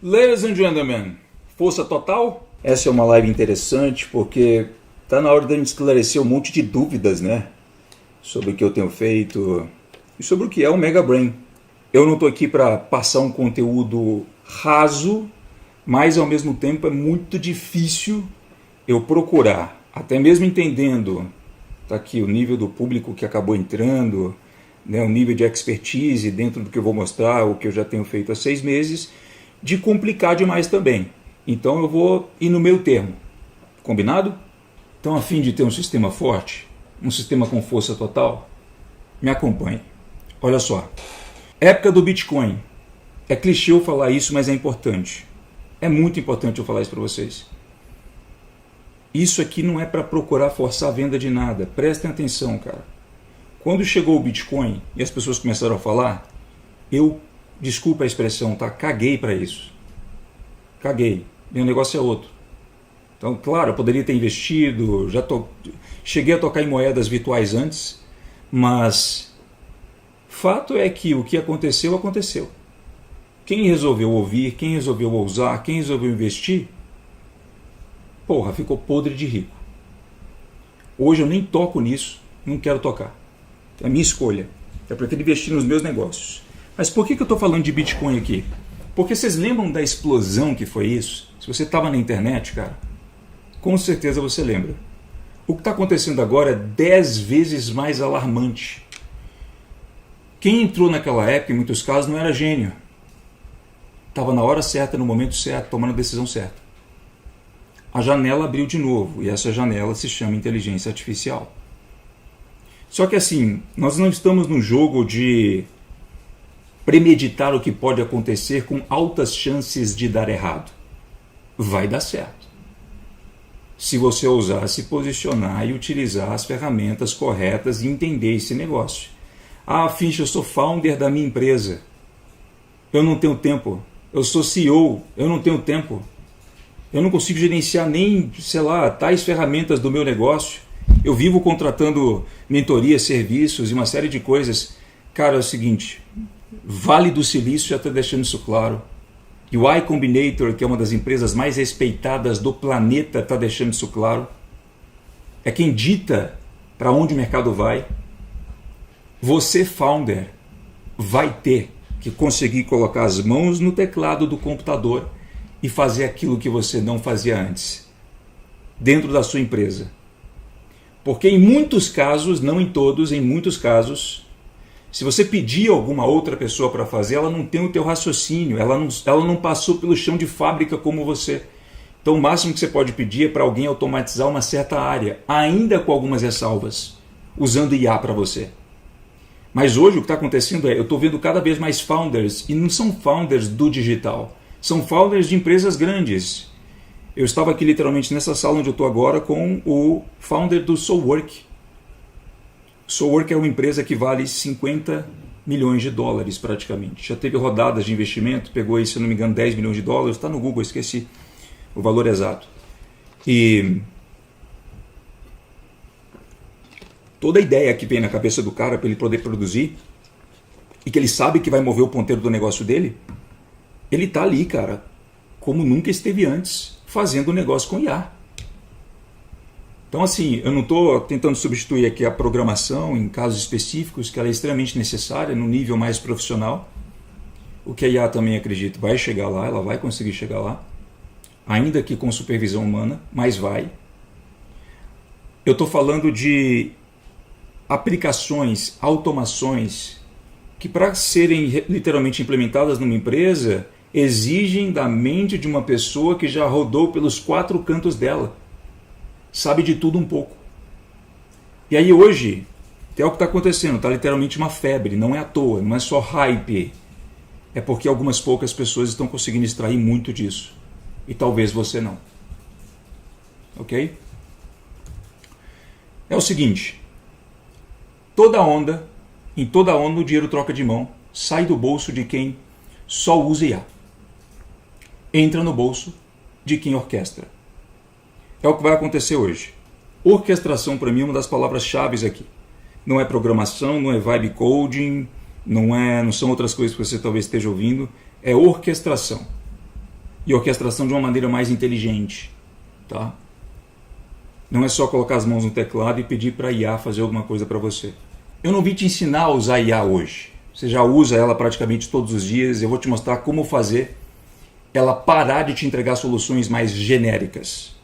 Ladies and gentlemen, força total? Essa é uma live interessante porque tá na hora de a gente esclarecer um monte de dúvidas, né? Sobre o que eu tenho feito e sobre o que é o Mega Brain. Eu não tô aqui para passar um conteúdo raso, mas ao mesmo tempo é muito difícil eu procurar, até mesmo entendendo, tá aqui o nível do público que acabou entrando, né, o nível de expertise dentro do que eu vou mostrar, o que eu já tenho feito há 6 meses, de complicar demais também. Então eu vou ir no meio termo. Combinado? Então, a fim de ter um sistema forte, um sistema com força total, me acompanhe. Olha só. Época do Bitcoin. É clichê eu falar isso, mas é importante. É muito importante eu falar isso para vocês. Isso aqui não é para procurar forçar a venda de nada. Prestem atenção, cara. Quando chegou o Bitcoin e as pessoas começaram a falar, desculpa a expressão, tá? Caguei para isso. Caguei. Meu negócio é outro. Então, claro, eu poderia ter investido, cheguei a tocar em moedas virtuais antes, mas fato é que o que aconteceu, aconteceu. Quem resolveu ouvir, quem resolveu ousar, quem resolveu investir, porra, ficou podre de rico. Hoje eu nem toco nisso, não quero tocar. É a minha escolha. Eu prefiro investir nos meus negócios. Mas por que eu estou falando de Bitcoin aqui? Porque vocês lembram da explosão que foi isso? Se você estava na internet, cara, com certeza você lembra. O que está acontecendo agora é 10 vezes mais alarmante. Quem entrou naquela época, em muitos casos, não era gênio. Estava na hora certa, no momento certo, tomando a decisão certa. A janela abriu de novo, e essa janela se chama inteligência artificial. Só que assim, nós não estamos num jogo de premeditar o que pode acontecer com altas chances de dar errado. Vai dar certo. Se você ousar se posicionar e utilizar as ferramentas corretas e entender esse negócio. Ah, Finch, eu sou founder da minha empresa. Eu não tenho tempo. Eu sou CEO. Eu não tenho tempo. Eu não consigo gerenciar nem, tais ferramentas do meu negócio. Eu vivo contratando mentorias, serviços e uma série de coisas. Cara, é o seguinte, Vale do Silício já está deixando isso claro. E o Y Combinator, que é uma das empresas mais respeitadas do planeta, está deixando isso claro. É quem dita para onde o mercado vai. Você, founder, vai ter que conseguir colocar as mãos no teclado do computador e fazer aquilo que você não fazia antes, dentro da sua empresa. Porque em muitos casos, não em todos, em muitos casos, se você pedir a alguma outra pessoa para fazer, ela não tem o teu raciocínio, ela não passou pelo chão de fábrica como você. Então o máximo que você pode pedir é para alguém automatizar uma certa área, ainda com algumas ressalvas, usando IA para você. Mas hoje o que está acontecendo eu estou vendo cada vez mais founders, e não são founders do digital, são founders de empresas grandes. Eu estava aqui literalmente nessa sala onde eu estou agora com o founder do SoulWork. SoulWork é uma empresa que vale 50 milhões de dólares praticamente. Já teve rodadas de investimento, pegou aí, se não me engano, 10 milhões de dólares. Está no Google, esqueci o valor exato. E toda a ideia que vem na cabeça do cara para ele poder produzir e que ele sabe que vai mover o ponteiro do negócio dele, ele está ali, cara, como nunca esteve antes, fazendo negócio com IA. Então assim, eu não estou tentando substituir aqui a programação em casos específicos, que ela é extremamente necessária no nível mais profissional. O que a IA também acredito vai chegar lá, ela vai conseguir chegar lá, ainda que com supervisão humana, mas vai. Eu estou falando de aplicações, automações, que para serem literalmente implementadas numa empresa, exigem da mente de uma pessoa que já rodou pelos 4 cantos dela. Sabe de tudo um pouco. E aí hoje, até o que está acontecendo, está literalmente uma febre, não é à toa, não é só hype. É porque algumas poucas pessoas estão conseguindo extrair muito disso. E talvez você não. Ok? É o seguinte, em toda onda o dinheiro troca de mão, sai do bolso de quem só usa IA. Entra no bolso de quem orquestra. É o que vai acontecer hoje. Orquestração, para mim, é uma das palavras-chave aqui. Não é programação, não é vibe coding, não são outras coisas que você talvez esteja ouvindo. É orquestração. e orquestração de uma maneira mais inteligente, tá? Não é só colocar as mãos no teclado e pedir para a IA fazer alguma coisa para você. Eu não vim te ensinar a usar a IA hoje. Você já usa ela praticamente todos os dias. Eu vou te mostrar como fazer ela parar de te entregar soluções mais genéricas.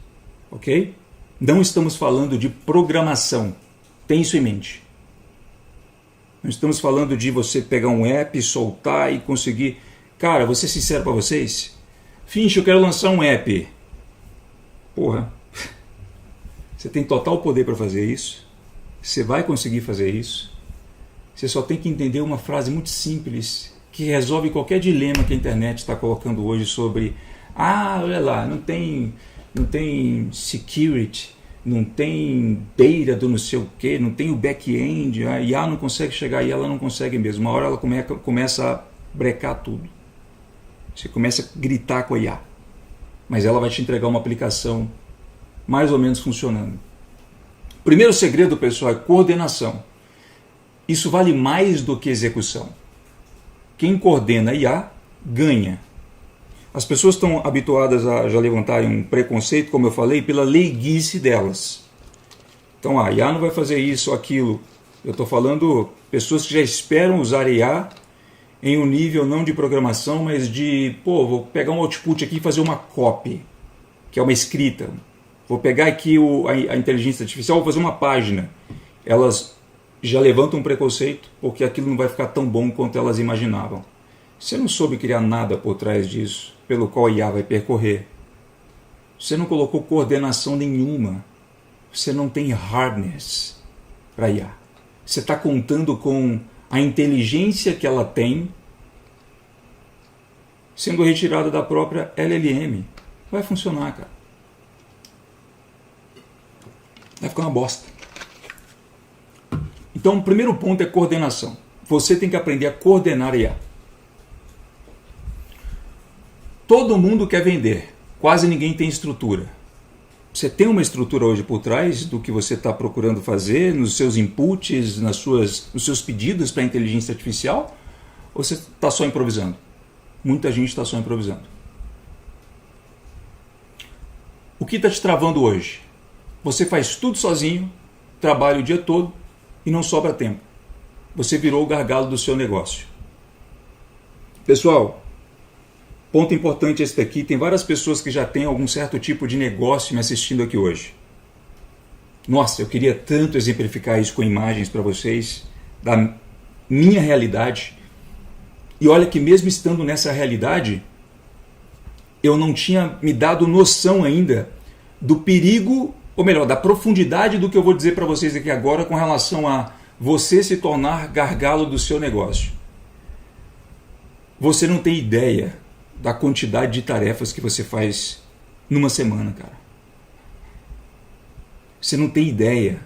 Ok? Não estamos falando de programação. Tem isso em mente. Não estamos falando de você pegar um app, soltar e conseguir... Cara, vou ser sincero para vocês. Finch, eu quero lançar um app. Porra. Você tem total poder para fazer isso. Você vai conseguir fazer isso. Você só tem que entender uma frase muito simples que resolve qualquer dilema que a internet está colocando hoje sobre olha lá, não tem security, não tem data do não sei o que, não tem o back-end, a IA não consegue chegar e ela não consegue mesmo. Uma hora ela começa a brecar tudo. Você começa a gritar com a IA. Mas ela vai te entregar uma aplicação mais ou menos funcionando. O primeiro segredo, pessoal, é coordenação. Isso vale mais do que execução. Quem coordena a IA ganha. As pessoas estão habituadas a já levantarem um preconceito, como eu falei, pela leiguice delas. Então, a IA não vai fazer isso ou aquilo. Eu estou falando pessoas que já esperam usar a IA em um nível não de programação, mas de, vou pegar um output aqui e fazer uma copy, que é uma escrita. Vou pegar aqui a inteligência artificial, vou fazer uma página. Elas já levantam um preconceito porque aquilo não vai ficar tão bom quanto elas imaginavam. Você não soube criar nada por trás disso, pelo qual a IA vai percorrer. Você não colocou coordenação nenhuma. Você não tem hardness para a IA. Você está contando com a inteligência que ela tem sendo retirada da própria LLM. Vai funcionar, cara. Vai ficar uma bosta. Então, o primeiro ponto é coordenação. Você tem que aprender a coordenar a IA. Todo mundo quer vender. Quase ninguém tem estrutura. Você tem uma estrutura hoje por trás do que você está procurando fazer, nos seus inputs, nos seus pedidos para a inteligência artificial? Ou você está só improvisando? Muita gente está só improvisando. O que está te travando hoje? Você faz tudo sozinho, trabalha o dia todo e não sobra tempo. Você virou o gargalo do seu negócio. Pessoal, ponto importante esse daqui. Tem várias pessoas que já têm algum certo tipo de negócio me assistindo aqui hoje. Nossa, eu queria tanto exemplificar isso com imagens para vocês, da minha realidade. E olha que mesmo estando nessa realidade, eu não tinha me dado noção ainda do perigo, ou melhor, da profundidade do que eu vou dizer para vocês aqui agora com relação a você se tornar gargalo do seu negócio. Você não tem ideia da quantidade de tarefas que você faz numa semana, cara. Você não tem ideia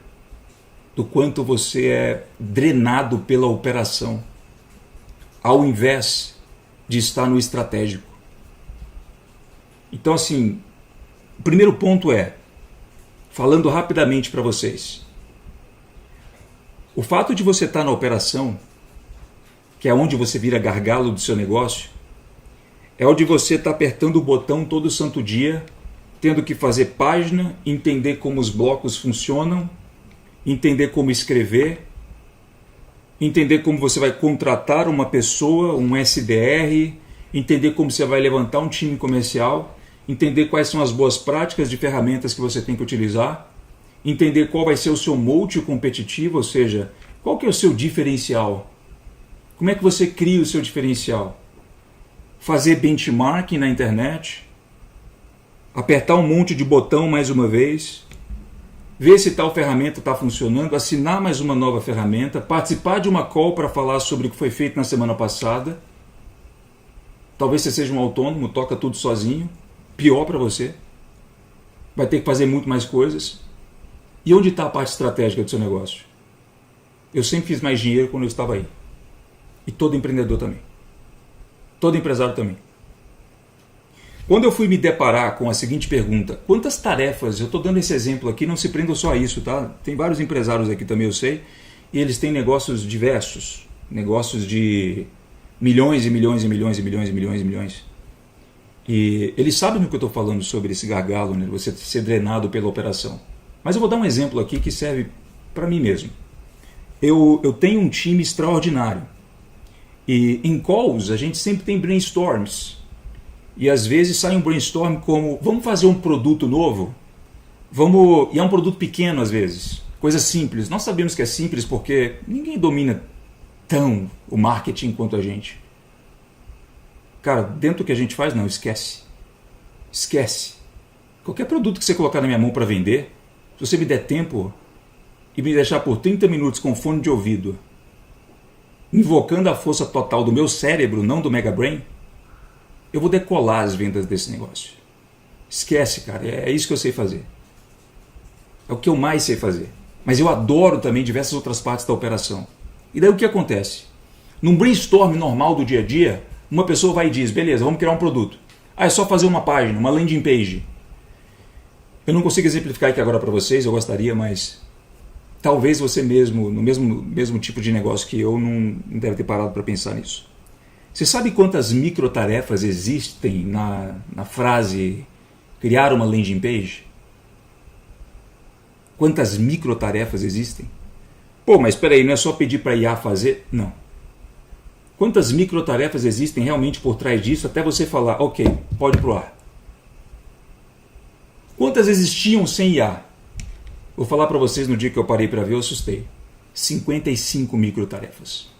do quanto você é drenado pela operação, ao invés de estar no estratégico. Então, assim, o primeiro ponto é, falando rapidamente para vocês, o fato de você estar na operação, que é onde você vira gargalo do seu negócio, é onde você está apertando o botão todo santo dia, tendo que fazer página, entender como os blocos funcionam, entender como escrever, entender como você vai contratar uma pessoa, um SDR, entender como você vai levantar um time comercial, entender quais são as boas práticas de ferramentas que você tem que utilizar, entender qual vai ser o seu moat competitivo, ou seja, qual que é o seu diferencial. Como é que você cria o seu diferencial? Fazer benchmarking na internet, apertar um monte de botão mais uma vez, ver se tal ferramenta está funcionando, assinar mais uma nova ferramenta, participar de uma call para falar sobre o que foi feito na semana passada. Talvez você seja um autônomo, toca tudo sozinho, pior para você, vai ter que fazer muito mais coisas. E onde está a parte estratégica do seu negócio? Eu sempre fiz mais dinheiro quando eu estava aí. E todo empreendedor também. Todo empresário também. Quando eu fui me deparar com a seguinte pergunta, quantas tarefas, eu estou dando esse exemplo aqui, não se prendam só a isso, tá? Tem vários empresários aqui também, eu sei, e eles têm negócios diversos, negócios de milhões e milhões e milhões e milhões e milhões e milhões. E eles sabem do que eu estou falando sobre esse gargalo, né? Você ser drenado pela operação. Mas eu vou dar um exemplo aqui que serve para mim mesmo. Eu tenho um time extraordinário. E em calls a gente sempre tem brainstorms. E às vezes sai um brainstorm como, vamos fazer um produto novo? E é um produto pequeno às vezes. Coisa simples. Nós sabemos que é simples porque ninguém domina tão o marketing quanto a gente. Cara, dentro do que a gente faz, não, esquece. Esquece. Qualquer produto que você colocar na minha mão para vender, se você me der tempo e me deixar por 30 minutos com fone de ouvido, invocando a força total do meu cérebro, não do Mega Brain, eu vou decolar as vendas desse negócio. Esquece, cara, é isso que eu sei fazer. É o que eu mais sei fazer. Mas eu adoro também diversas outras partes da operação. E daí o que acontece? Num brainstorm normal do dia a dia, uma pessoa vai e diz, beleza, vamos criar um produto. É só fazer uma página, uma landing page. Eu não consigo exemplificar aqui agora para vocês, eu gostaria, mas talvez você mesmo, no mesmo tipo de negócio que eu, não deve ter parado para pensar nisso. Você sabe quantas microtarefas existem na frase criar uma landing page? Quantas microtarefas existem? Pô, mas espera aí, não é só pedir para a IA fazer? Não. Quantas microtarefas existem realmente por trás disso até você falar, ok, pode ir pro ar? Quantas existiam sem IA? Vou falar para vocês no dia que eu parei para ver, eu assustei. 55 microtarefas.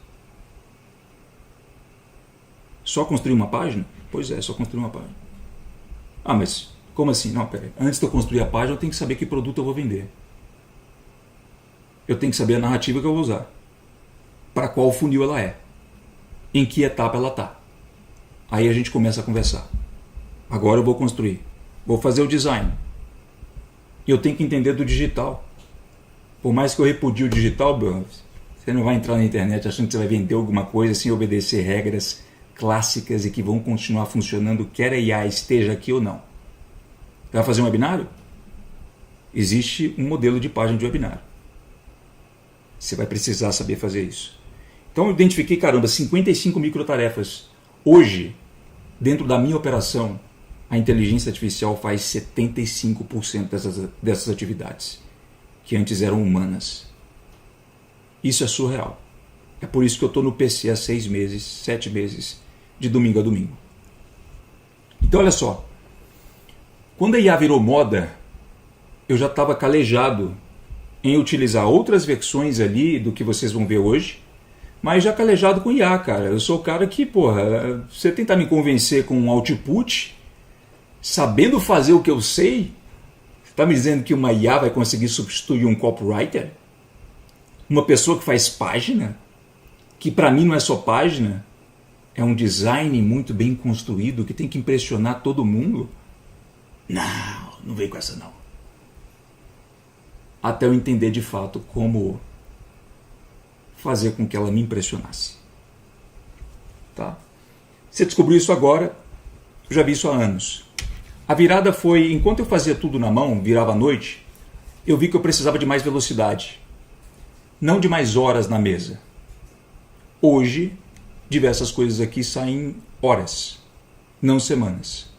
Só construir uma página? Pois é, só construir uma página. Ah, mas como assim? Não, peraí. Antes de eu construir a página, eu tenho que saber que produto eu vou vender. Eu tenho que saber a narrativa que eu vou usar. Para qual funil ela é. Em que etapa ela está. Aí a gente começa a conversar. Agora eu vou construir. Vou fazer o design. E eu tenho que entender do digital. Por mais que eu repudie o digital, você não vai entrar na internet achando que você vai vender alguma coisa sem obedecer regras clássicas e que vão continuar funcionando, quer a IA esteja aqui ou não. Vai fazer um webinário? Existe um modelo de página de webinário. Você vai precisar saber fazer isso. Então eu identifiquei, 55 microtarefas. Hoje, dentro da minha operação, a inteligência artificial faz 75% dessas atividades, que antes eram humanas. Isso é surreal. É por isso que eu estou no PC há 6 meses, 7 meses, de domingo a domingo. Então olha só, quando a IA virou moda, eu já estava calejado em utilizar outras versões ali do que vocês vão ver hoje, mas já calejado com IA, cara. Eu sou o cara que, porra, você tentar me convencer com um output, sabendo fazer o que eu sei, você está me dizendo que uma IA vai conseguir substituir um copywriter? Uma pessoa que faz página? Que para mim não é só página, é um design muito bem construído que tem que impressionar todo mundo? Não, não vem com essa não. Até eu entender de fato como fazer com que ela me impressionasse. Tá? Você descobriu isso agora, eu já vi isso há anos. A virada foi, enquanto eu fazia tudo na mão, virava à noite, eu vi que eu precisava de mais velocidade, não de mais horas na mesa. Hoje, diversas coisas aqui saem horas, não semanas.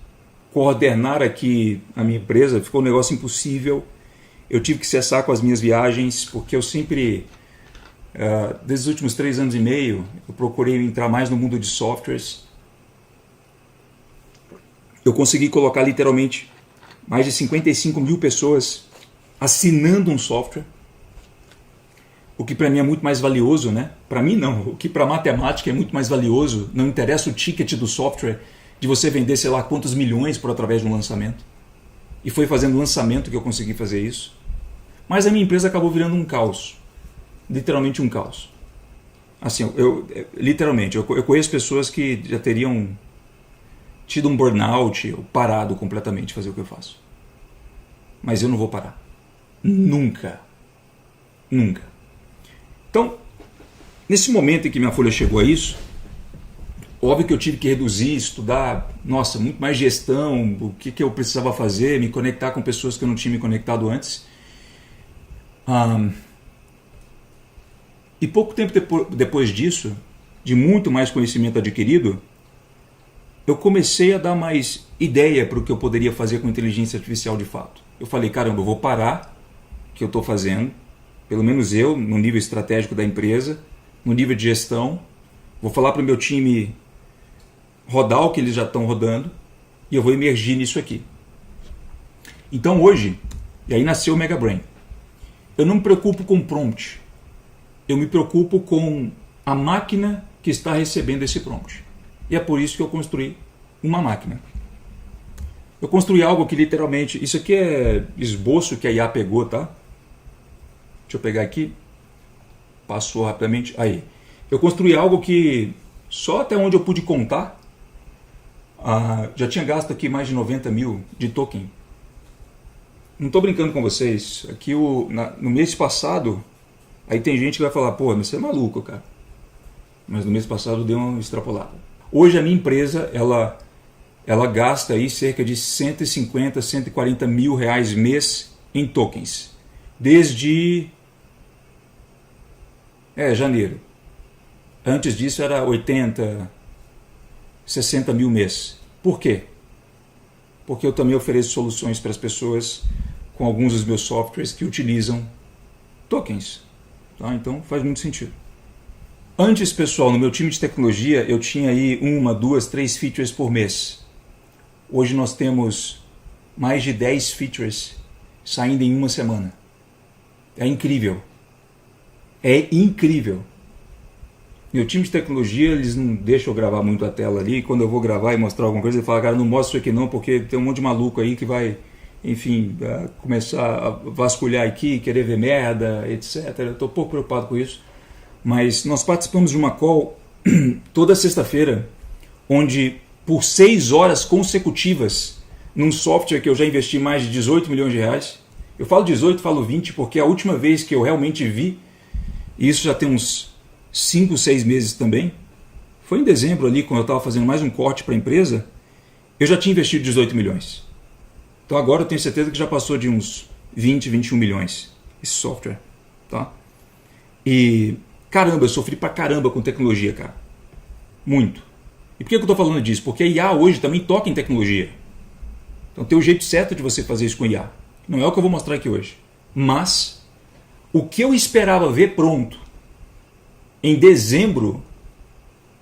Coordenar aqui a minha empresa ficou um negócio impossível. Eu tive que cessar com as minhas viagens, porque eu sempre, desde os últimos 3 anos e meio, eu procurei entrar mais no mundo de softwares. Eu consegui colocar literalmente mais de 55 mil pessoas assinando um software, o que para mim é muito mais valioso, né? Para mim não, o que para matemática é muito mais valioso, não interessa o ticket do software, de você vender sei lá quantos milhões por através de um lançamento. E foi fazendo lançamento que eu consegui fazer isso. Mas a minha empresa acabou virando um caos. Literalmente um caos. Assim, literalmente, eu conheço pessoas que já teriam tido um burnout ou parado completamente de fazer o que eu faço. Mas eu não vou parar. Nunca. Nunca. Então, nesse momento em que minha folha chegou a isso, óbvio que eu tive que reduzir, estudar, muito mais gestão, o que eu precisava fazer, me conectar com pessoas que eu não tinha me conectado antes. E pouco tempo depois disso, de muito mais conhecimento adquirido, eu comecei a dar mais ideia para o que eu poderia fazer com inteligência artificial de fato. Eu falei, caramba, eu vou parar o que eu estou fazendo, pelo menos eu, no nível estratégico da empresa, no nível de gestão, vou falar para o meu time rodar o que eles já estão rodando e eu vou emergir nisso aqui. Então hoje, e aí nasceu o Mega Brain, eu não me preocupo com prompt, eu me preocupo com a máquina que está recebendo esse prompt. E é por isso que eu construí uma máquina. Eu construí algo que literalmente... Isso aqui é esboço que a IA pegou, tá? Deixa eu pegar aqui. Passou rapidamente. Aí. Eu construí algo que só até onde eu pude contar, já tinha gasto aqui mais de 90 mil de token. Não estou brincando com vocês. Aqui no mês passado, aí tem gente que vai falar, pô, mas você é maluco, cara. Mas no mês passado deu uma extrapolada. Hoje a minha empresa, ela gasta aí cerca de 150, 140 mil reais mês em tokens. Desde janeiro. Antes disso era 80, 60 mil mês. Por quê? Porque eu também ofereço soluções para as pessoas com alguns dos meus softwares que utilizam tokens. Tá? Então faz muito sentido. Antes, pessoal, no meu time de tecnologia, eu tinha aí 1, 2, 3 features por mês. Hoje nós temos mais de 10 features saindo em uma semana. É incrível. É incrível. Meu time de tecnologia, eles não deixam eu gravar muito a tela ali. Quando eu vou gravar e mostrar alguma coisa, ele fala, cara, não mostra isso aqui não, porque tem um monte de maluco aí que vai, enfim, começar a vasculhar aqui, querer ver merda, etc. Eu estou pouco preocupado com isso. Mas nós participamos de uma call toda sexta-feira, onde por 6 horas consecutivas, num software que eu já investi mais de 18 milhões de reais, eu falo 18, falo 20, porque a última vez que eu realmente vi, e isso já tem uns 5, 6 meses também, foi em dezembro ali, quando eu estava fazendo mais um corte para a empresa, eu já tinha investido 18 milhões. Então agora eu tenho certeza que já passou de uns 20, 21 milhões esse software. Tá? E caramba, eu sofri pra caramba com tecnologia, cara. Muito. E por que eu estou falando disso? Porque a IA hoje também toca em tecnologia. Então tem o jeito certo de você fazer isso com IA. Não é o que eu vou mostrar aqui hoje. Mas o que eu esperava ver pronto em dezembro,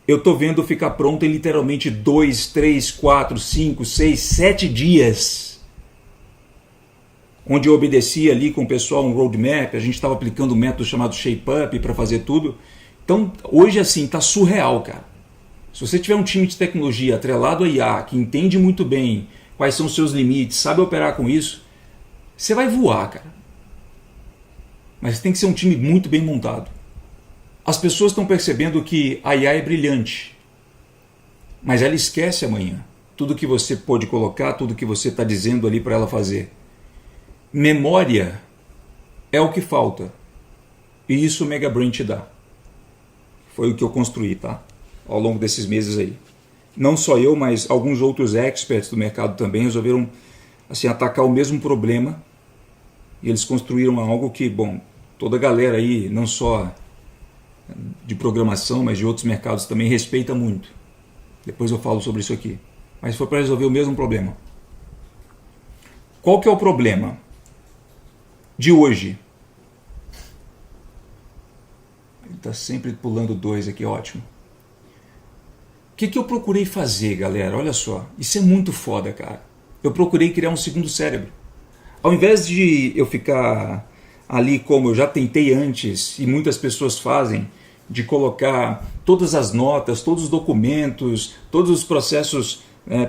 eu estou vendo ficar pronto em literalmente 2, 3, 4, 5, 6, 7 dias. Onde eu obedecia ali com o pessoal um roadmap, a gente estava aplicando um método chamado Shape-Up para fazer tudo. Então, hoje assim, está surreal, cara. Se você tiver um time de tecnologia atrelado a IA, que entende muito bem quais são os seus limites, sabe operar com isso, você vai voar, cara. Mas tem que ser um time muito bem montado. As pessoas estão percebendo que a IA é brilhante, mas ela esquece amanhã. Tudo que você pode colocar, tudo que você está dizendo ali para ela fazer. Memória é o que falta. E isso o Mega Brain te dá. Foi o que eu construí, tá? Ao longo desses meses aí. Não só eu, mas alguns outros experts do mercado também resolveram assim, atacar o mesmo problema. E eles construíram algo que, bom, toda a galera aí, não só de programação, mas de outros mercados também respeita muito. Depois eu falo sobre isso aqui. Mas foi para resolver o mesmo problema. Qual que é o problema de hoje? Ele está sempre pulando 2 aqui, ótimo. O que eu procurei fazer, galera? Olha só, isso é muito foda, cara. Eu procurei criar um segundo cérebro. Ao invés de eu ficar ali como eu já tentei antes, e muitas pessoas fazem, de colocar todas as notas, todos os documentos, todos os processos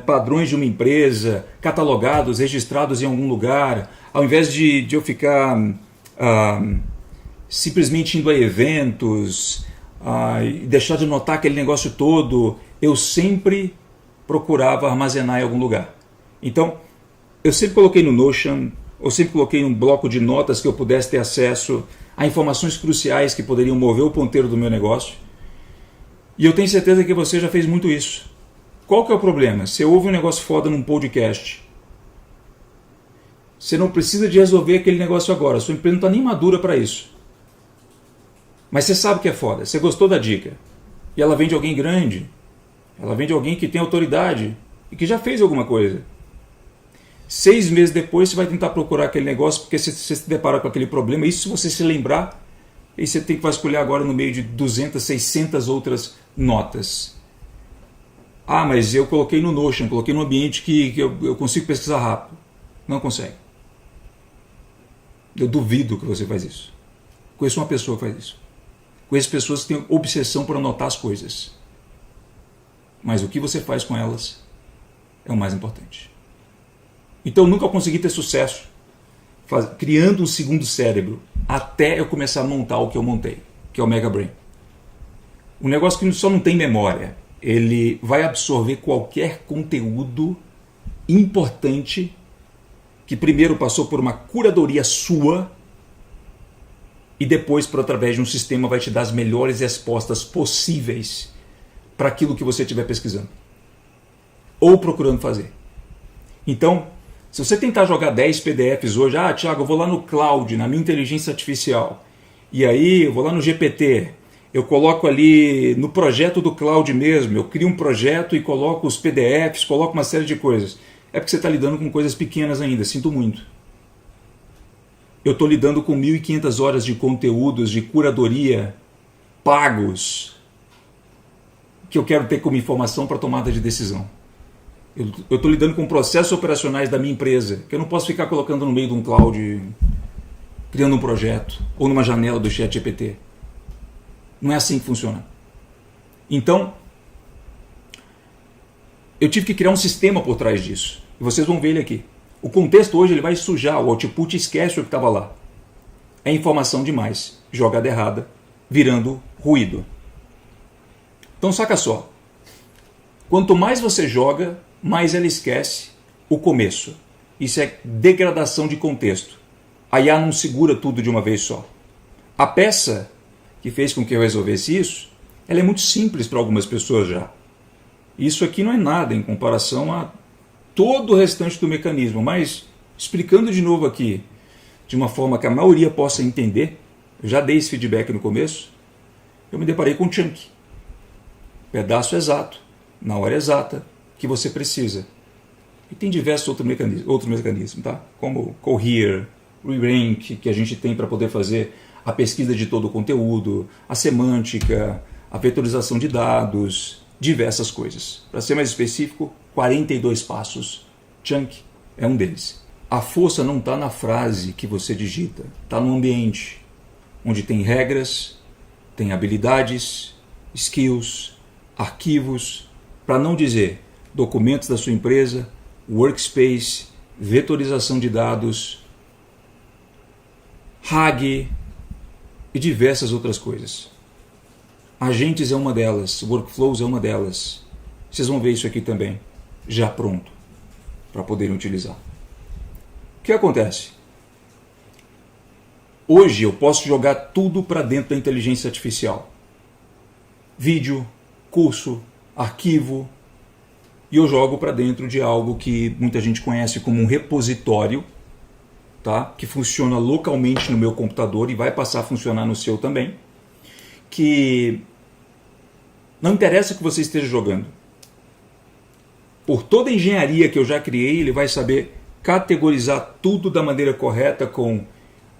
padrões de uma empresa, catalogados, registrados em algum lugar, ao invés de eu ficar simplesmente indo a eventos e deixar de notar aquele negócio todo, eu sempre procurava armazenar em algum lugar. Então, eu sempre coloquei no Notion, eu sempre coloquei um bloco de notas que eu pudesse ter acesso a informações cruciais que poderiam mover o ponteiro do meu negócio. E eu tenho certeza que você já fez muito isso. Qual que é o problema? Você ouve um negócio foda num podcast. Você não precisa de resolver aquele negócio agora. Sua empresa não está nem madura para isso. Mas você sabe que é foda. Você gostou da dica. E ela vem de alguém grande. Ela vem de alguém que tem autoridade e que já fez alguma coisa. 6 meses depois você vai tentar procurar aquele negócio porque você se depara com aquele problema. Isso se você se lembrar, aí você tem que vasculhar agora no meio de 200, 600 outras notas. Ah, mas eu coloquei no Notion, coloquei num ambiente que eu consigo pesquisar rápido. Não consegue. Eu duvido que você faz isso. Conheço uma pessoa que faz isso. Conheço pessoas que têm obsessão por anotar as coisas. Mas o que você faz com elas é o mais importante. Então eu nunca consegui ter sucesso criando um segundo cérebro até eu começar a montar o que eu montei, que é o Mega Brain. Um negócio que só não tem memória. Ele vai absorver qualquer conteúdo importante que primeiro passou por uma curadoria sua e depois, por através de um sistema, vai te dar as melhores respostas possíveis para aquilo que você estiver pesquisando ou procurando fazer. Então, se você tentar jogar 10 PDFs hoje, Thiago, eu vou lá no cloud, na minha inteligência artificial, e aí eu vou lá no GPT, eu coloco ali no projeto do cloud mesmo, eu crio um projeto e coloco os PDFs, coloco uma série de coisas. É porque você está lidando com coisas pequenas ainda, sinto muito. Eu estou lidando com 1.500 horas de conteúdos de curadoria pagos que eu quero ter como informação para tomada de decisão. Eu estou lidando com processos operacionais da minha empresa, que eu não posso ficar colocando no meio de um cloud, criando um projeto, ou numa janela do ChatGPT. Não é assim que funciona. Então, eu tive que criar um sistema por trás disso. E vocês vão ver ele aqui. O contexto hoje ele vai sujar, o output esquece o que estava lá. É informação demais, jogada errada, virando ruído. Então saca só. Quanto mais você joga, mais ela esquece o começo. Isso é degradação de contexto. A IA não segura tudo de uma vez só. A peça que fez com que eu resolvesse isso, ela é muito simples para algumas pessoas já. Isso aqui não é nada em comparação a todo o restante do mecanismo, mas explicando de novo aqui, de uma forma que a maioria possa entender, eu já dei esse feedback no começo, eu me deparei com um chunk. Pedaço exato, na hora exata, que você precisa. E tem diversos outros mecanismos, tá? Como Cohere, Re-Rank, que a gente tem para poder fazer a pesquisa de todo o conteúdo, a semântica, a vetorização de dados, diversas coisas. Para ser mais específico, 42 passos. Chunk é um deles. A força não está na frase que você digita, está no ambiente, onde tem regras, tem habilidades, skills, arquivos, para não dizer documentos da sua empresa, workspace, vetorização de dados, RAG e diversas outras coisas. Agentes é uma delas, workflows é uma delas. Vocês vão ver isso aqui também, já pronto, para poderem utilizar. O que acontece? Hoje eu posso jogar tudo para dentro da inteligência artificial. Vídeo, curso, arquivo, e eu jogo para dentro de algo que muita gente conhece como um repositório, tá? Que funciona localmente no meu computador e vai passar a funcionar no seu também, que não interessa que você esteja jogando. Por toda a engenharia que eu já criei, ele vai saber categorizar tudo da maneira correta com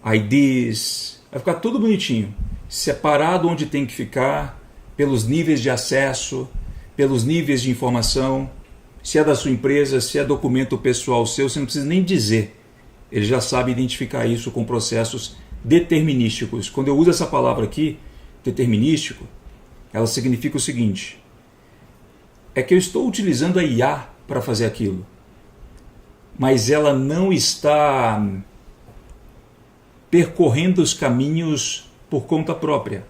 IDs, vai ficar tudo bonitinho, separado onde tem que ficar, pelos níveis de acesso, pelos níveis de informação, se é da sua empresa, se é documento pessoal seu, você não precisa nem dizer. Ele já sabe identificar isso com processos determinísticos. Quando eu uso essa palavra aqui, determinístico, ela significa o seguinte: é que eu estou utilizando a IA para fazer aquilo, mas ela não está percorrendo os caminhos por conta própria.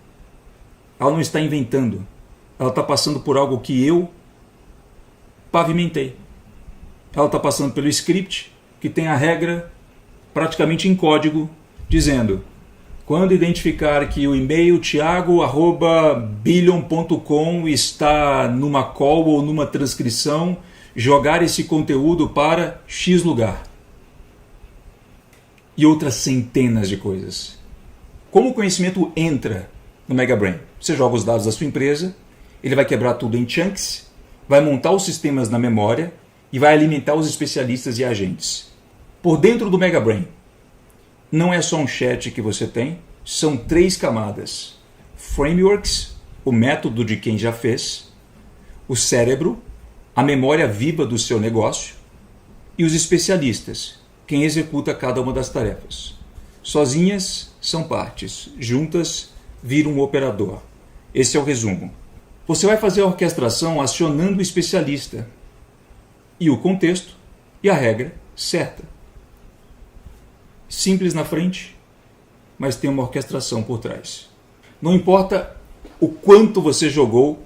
Ela não está inventando. Ela está passando por algo que eu pavimentei. Ela está passando pelo script, que tem a regra praticamente em código, dizendo: quando identificar que o e-mail thiago@billion.com está numa call ou numa transcrição, jogar esse conteúdo para X lugar. E outras centenas de coisas. Como o conhecimento entra no Mega Brain? Você joga os dados da sua empresa, ele vai quebrar tudo em chunks, vai montar os sistemas na memória e vai alimentar os especialistas e agentes. Por dentro do Mega Brain, não é só um chat que você tem, são 3 camadas. Frameworks, o método de quem já fez, o cérebro, a memória viva do seu negócio, e os especialistas, quem executa cada uma das tarefas. Sozinhas são partes, juntas vira um operador. Esse é o resumo. Você vai fazer a orquestração acionando o especialista e o contexto e a regra certa. Simples na frente, mas tem uma orquestração por trás. Não importa o quanto você jogou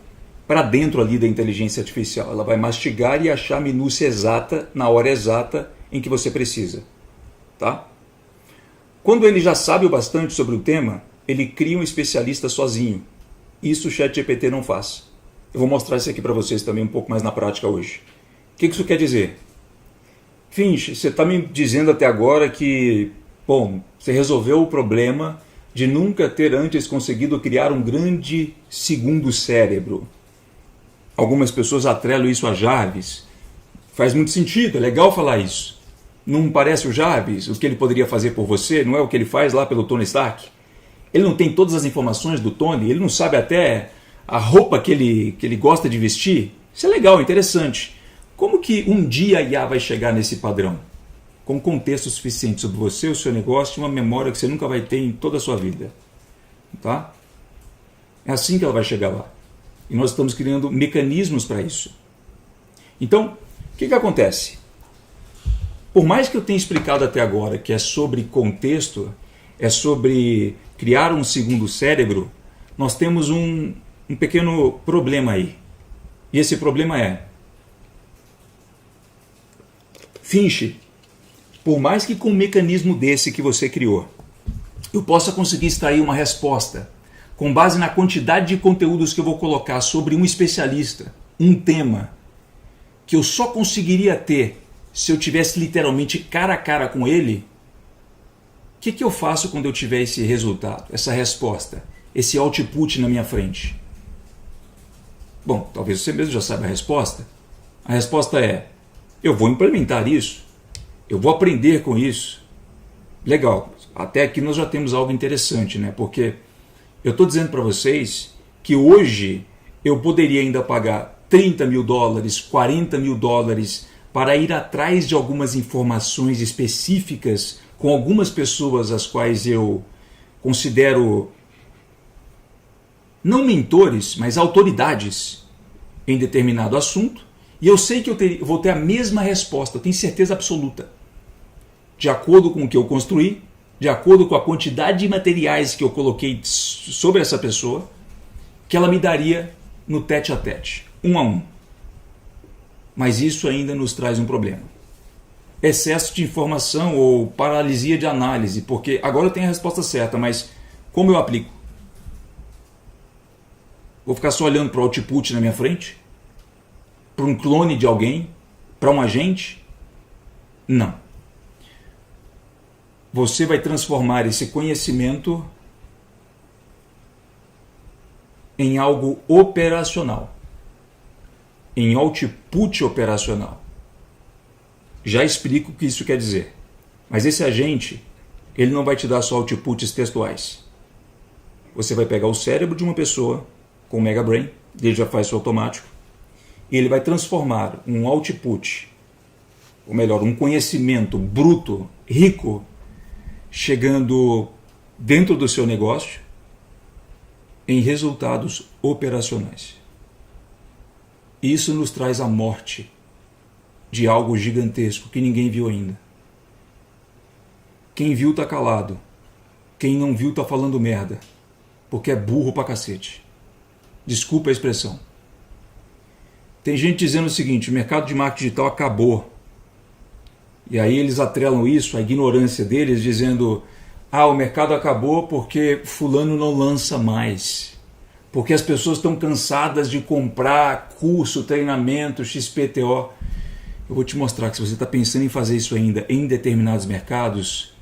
para dentro ali da inteligência artificial, ela vai mastigar e achar a minúcia exata na hora exata em que você precisa. Tá? Quando ele já sabe o bastante sobre o tema, ele cria um especialista sozinho. Isso o ChatGPT não faz. Eu vou mostrar isso aqui para vocês também um pouco mais na prática hoje. O que isso quer dizer? Finch, você está me dizendo até agora que, bom, você resolveu o problema de nunca ter antes conseguido criar um grande segundo cérebro. Algumas pessoas atrelam isso a Jarvis. Faz muito sentido, é legal falar isso. Não parece o Jarvis, o que ele poderia fazer por você? Não é o que ele faz lá pelo Tony Stark? Ele não tem todas as informações do Tony, ele não sabe até a roupa que ele gosta de vestir. Isso é legal, interessante. Como que um dia a IA vai chegar nesse padrão? Com contexto suficiente sobre você, o seu negócio e uma memória que você nunca vai ter em toda a sua vida. Tá? É assim que ela vai chegar lá. E nós estamos criando mecanismos para isso. Então, o que acontece? Por mais que eu tenha explicado até agora que é sobre contexto, é sobre criar um segundo cérebro, nós temos um pequeno problema aí. E esse problema é: Finch, por mais que com um mecanismo desse que você criou, eu possa conseguir extrair uma resposta com base na quantidade de conteúdos que eu vou colocar sobre um especialista, um tema, que eu só conseguiria ter se eu tivesse literalmente cara a cara com ele, o que eu faço quando eu tiver esse resultado, essa resposta, esse output na minha frente? Bom, talvez você mesmo já saiba a resposta. A resposta é: eu vou implementar isso, eu vou aprender com isso. Legal, até aqui nós já temos algo interessante, né? Porque eu estou dizendo para vocês que hoje eu poderia ainda pagar $30 mil, $40 mil para ir atrás de algumas informações específicas com algumas pessoas as quais eu considero não mentores, mas autoridades em determinado assunto, e eu sei que eu vou ter a mesma resposta, eu tenho certeza absoluta, de acordo com o que eu construí, de acordo com a quantidade de materiais que eu coloquei sobre essa pessoa, que ela me daria no tete a tete, 1 a 1. Mas isso ainda nos traz um problema. Excesso de informação ou paralisia de análise, porque agora eu tenho a resposta certa, mas como eu aplico? Vou ficar só olhando para o output na minha frente? Para um clone de alguém? Para um agente? Não. Você vai transformar esse conhecimento em algo operacional, em output operacional. Já explico o que isso quer dizer. Mas esse agente, ele não vai te dar só outputs textuais. Você vai pegar o cérebro de uma pessoa com o Mega Brain, ele já faz isso automático, e ele vai transformar um output, ou melhor, um conhecimento bruto, rico, chegando dentro do seu negócio, em resultados operacionais. Isso nos traz a morte de algo gigantesco que ninguém viu ainda. Quem viu tá calado. Quem não viu tá falando merda. Porque é burro pra cacete. Desculpa a expressão. Tem gente dizendo o seguinte: o mercado de marketing digital acabou. E aí eles atrelam isso, a ignorância deles, dizendo: o mercado acabou porque fulano não lança mais. Porque as pessoas estão cansadas de comprar curso, treinamento, XPTO. Eu vou te mostrar que se você está pensando em fazer isso ainda em determinados mercados,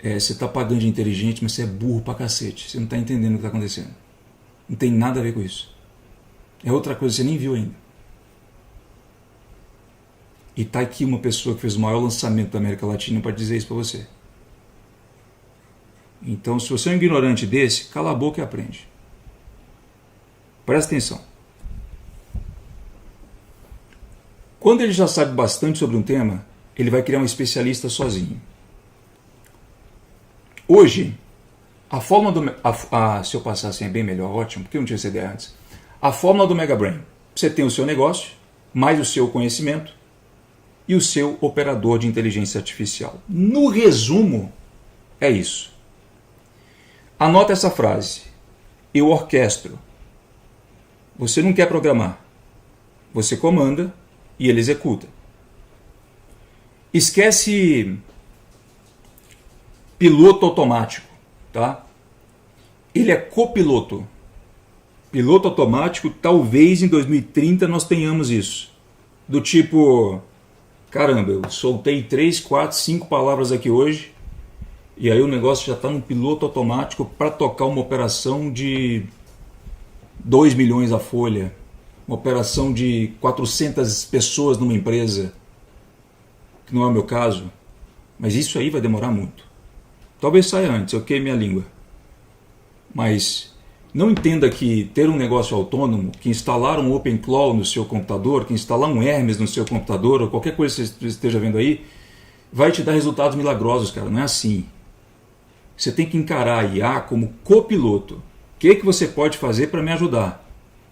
você está pagando de inteligente, mas você é burro pra cacete. Você não está entendendo o que está acontecendo. Não tem nada a ver com isso. É outra coisa, você nem viu ainda. E tá aqui uma pessoa que fez o maior lançamento da América Latina para dizer isso para você. Então, se você é um ignorante desse, cala a boca e aprende. Presta atenção. Quando ele já sabe bastante sobre um tema, ele vai criar um especialista sozinho. Hoje, a fórmula do... se eu passar assim é bem melhor, ótimo, porque eu não tinha essa ideia antes. A fórmula do Mega Brain. Você tem o seu negócio, mais o seu conhecimento e o seu operador de inteligência artificial. No resumo, é isso. Anota essa frase. Eu orquestro. Você não quer programar. Você comanda e ele executa. Esquece piloto automático, tá? Ele é copiloto. Piloto automático, talvez em 2030 nós tenhamos isso. Do tipo, caramba, eu soltei 3, 4, 5 palavras aqui hoje e aí o negócio já está no piloto automático para tocar uma operação de 2 milhões a folha, uma operação de 400 pessoas numa empresa, que não é o meu caso, mas isso aí vai demorar muito. Talvez saia antes, eu queime a língua. Mas não entenda que ter um negócio autônomo, que instalar um OpenClaw no seu computador, que instalar um Hermes no seu computador, ou qualquer coisa que você esteja vendo aí, vai te dar resultados milagrosos, cara. Não é assim. Você tem que encarar a IA como copiloto. O que você pode fazer para me ajudar?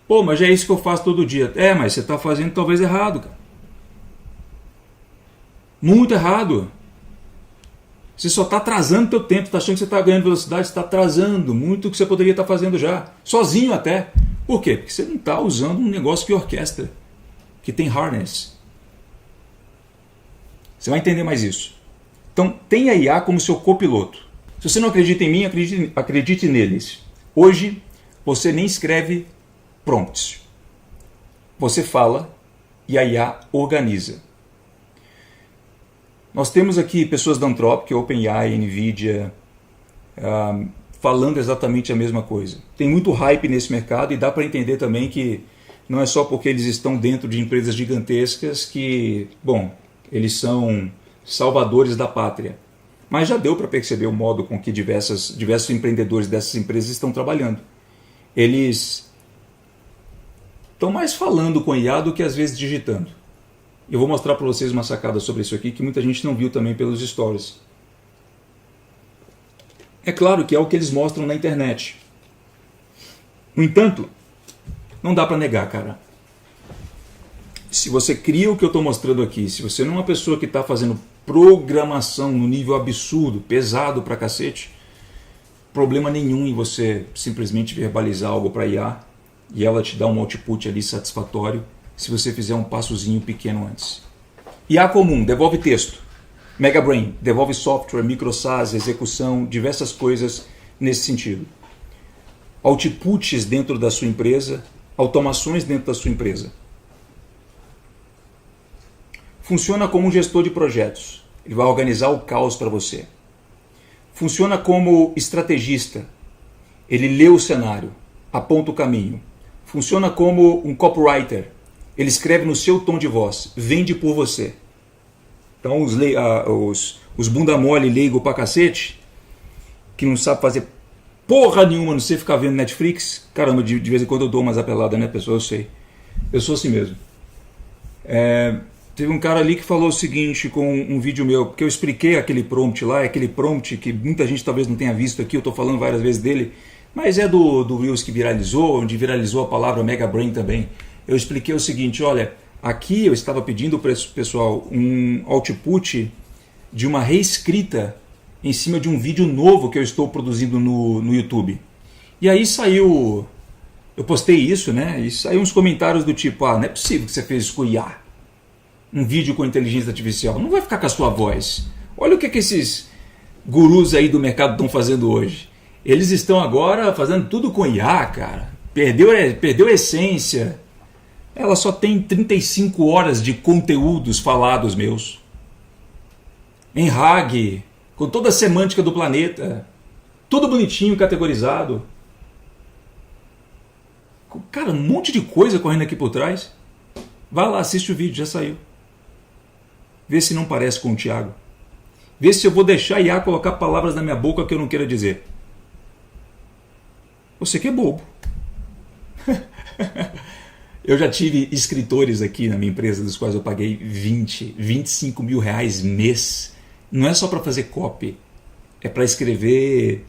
Pô, mas já é isso que eu faço todo dia. Mas você está fazendo talvez errado, cara. Muito errado. Você só está atrasando o teu tempo, está achando que você está ganhando velocidade, você está atrasando muito o que você poderia estar fazendo já, sozinho até. Por quê? Porque você não está usando um negócio que orquestra, que tem harness. Você vai entender mais isso. Então, tenha a IA como seu copiloto. Se você não acredita em mim, acredite neles. Hoje, você nem escreve prompts. Você fala e a IA organiza. Nós temos aqui pessoas da Anthropic, OpenAI, NVIDIA, falando exatamente a mesma coisa. Tem muito hype nesse mercado e dá para entender também que não é só porque eles estão dentro de empresas gigantescas que, bom, eles são salvadores da pátria. Mas já deu para perceber o modo com que diversos empreendedores dessas empresas estão trabalhando. Eles estão mais falando com IA do que às vezes digitando. Eu vou mostrar para vocês uma sacada sobre isso aqui que muita gente não viu também pelos stories. É claro que é o que eles mostram na internet. No entanto, não dá para negar, cara. Se você cria o que eu estou mostrando aqui, se você não é uma pessoa que está fazendo programação no nível absurdo, pesado pra cacete, problema nenhum em você simplesmente verbalizar algo para IA e ela te dá um output ali satisfatório, se você fizer um passozinho pequeno antes. IA comum, devolve texto. Mega Brain, devolve software, micro-SaaS, execução, diversas coisas nesse sentido. Outputs dentro da sua empresa, automações dentro da sua empresa. Funciona como um gestor de projetos. Ele vai organizar o caos para você. Funciona como estrategista. Ele lê o cenário, aponta o caminho. Funciona como um copywriter. Ele escreve no seu tom de voz, vende por você. Então os bunda mole leigo pra cacete, que não sabe fazer porra nenhuma, não sei ficar vendo Netflix. Caramba, de vez em quando eu dou umas apeladas, né, pessoal? Eu sei. Eu sou assim mesmo. Teve um cara ali que falou o seguinte com um vídeo meu, porque eu expliquei aquele prompt lá, aquele prompt que muita gente talvez não tenha visto aqui, eu estou falando várias vezes dele, mas é do Reels que viralizou, onde viralizou a palavra Mega Brain também. Eu expliquei o seguinte, olha, aqui eu estava pedindo para o pessoal um output de uma reescrita em cima de um vídeo novo que eu estou produzindo no YouTube. E aí saiu, eu postei isso, né, e saiu uns comentários do tipo, não é possível que você fez isso com IA. Um vídeo com inteligência artificial, não vai ficar com a sua voz. Olha o que esses gurus aí do mercado estão fazendo hoje. Eles estão agora fazendo tudo com IA, cara. Perdeu a essência. Ela só tem 35 horas de conteúdos falados meus. Em RAG, com toda a semântica do planeta. Tudo bonitinho, categorizado. Cara, um monte de coisa correndo aqui por trás. Vai lá, assiste o vídeo, já saiu. Vê se não parece com o Thiago. Vê se eu vou deixar a IA colocar palavras na minha boca que eu não queira dizer. Você que é bobo. Eu já tive escritores aqui na minha empresa dos quais eu paguei 20, 25 mil reais mês. Não é só para fazer copy, é para escrever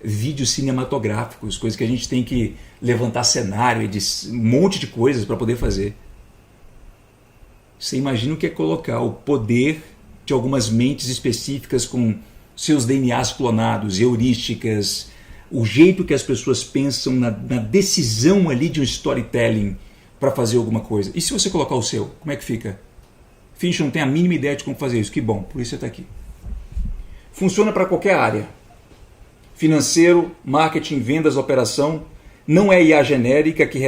vídeos cinematográficos, coisas que a gente tem que levantar cenário, um monte de coisas para poder fazer. Você imagina o que é colocar o poder de algumas mentes específicas com seus DNAs clonados, heurísticas, o jeito que as pessoas pensam na decisão ali de um storytelling para fazer alguma coisa. E se você colocar o seu, como é que fica? Finch não tem a mínima ideia de como fazer isso. Que bom, por isso você está aqui. Funciona para qualquer área. Financeiro, marketing, vendas, operação. Não é IA genérica que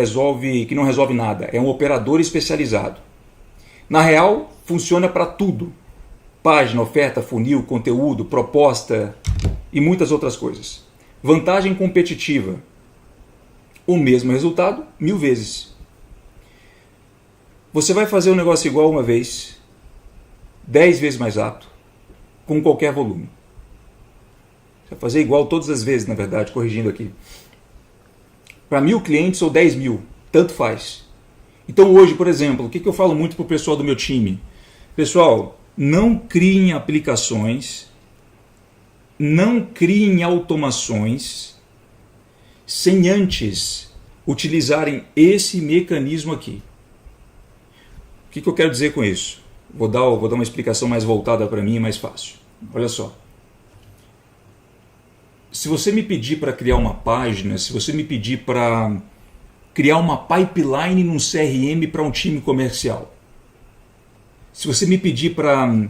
não resolve nada. É um operador especializado. Na real, funciona para tudo. Página, oferta, funil, conteúdo, proposta e muitas outras coisas. Vantagem competitiva. O mesmo resultado, 1000 vezes. Você vai fazer um negócio igual uma vez, 10 vezes mais rápido, com qualquer volume. Você vai fazer igual todas as vezes, na verdade, corrigindo aqui. Para 1000 clientes ou 10 mil, tanto faz. Então hoje, por exemplo, o que eu falo muito para o pessoal do meu time? Pessoal, não criem aplicações, não criem automações sem antes utilizarem esse mecanismo aqui. O que eu quero dizer com isso? Vou dar uma explicação mais voltada para mim e mais fácil. Olha só. Se você me pedir para criar uma página, se você me pedir para criar uma pipeline num CRM para um time comercial, se você me pedir para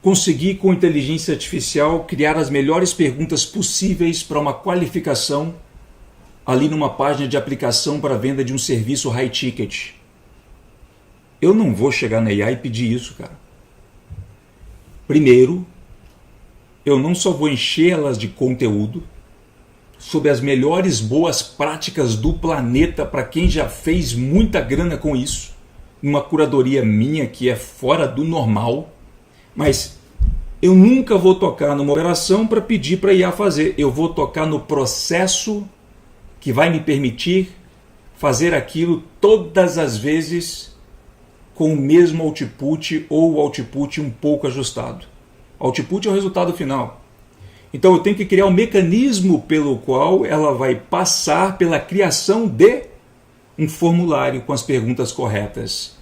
conseguir com inteligência artificial criar as melhores perguntas possíveis para uma qualificação ali numa página de aplicação para venda de um serviço high ticket, eu não vou chegar na IA e pedir isso, cara. Primeiro, eu não só vou encher elas de conteúdo sobre as melhores boas práticas do planeta para quem já fez muita grana com isso, numa curadoria minha que é fora do normal, mas eu nunca vou tocar numa operação para pedir para a IA fazer. Eu vou tocar no processo que vai me permitir fazer aquilo todas as vezes com o mesmo output ou o output um pouco ajustado. Output é o resultado final. Então eu tenho que criar um mecanismo pelo qual ela vai passar pela criação de um formulário com as perguntas corretas.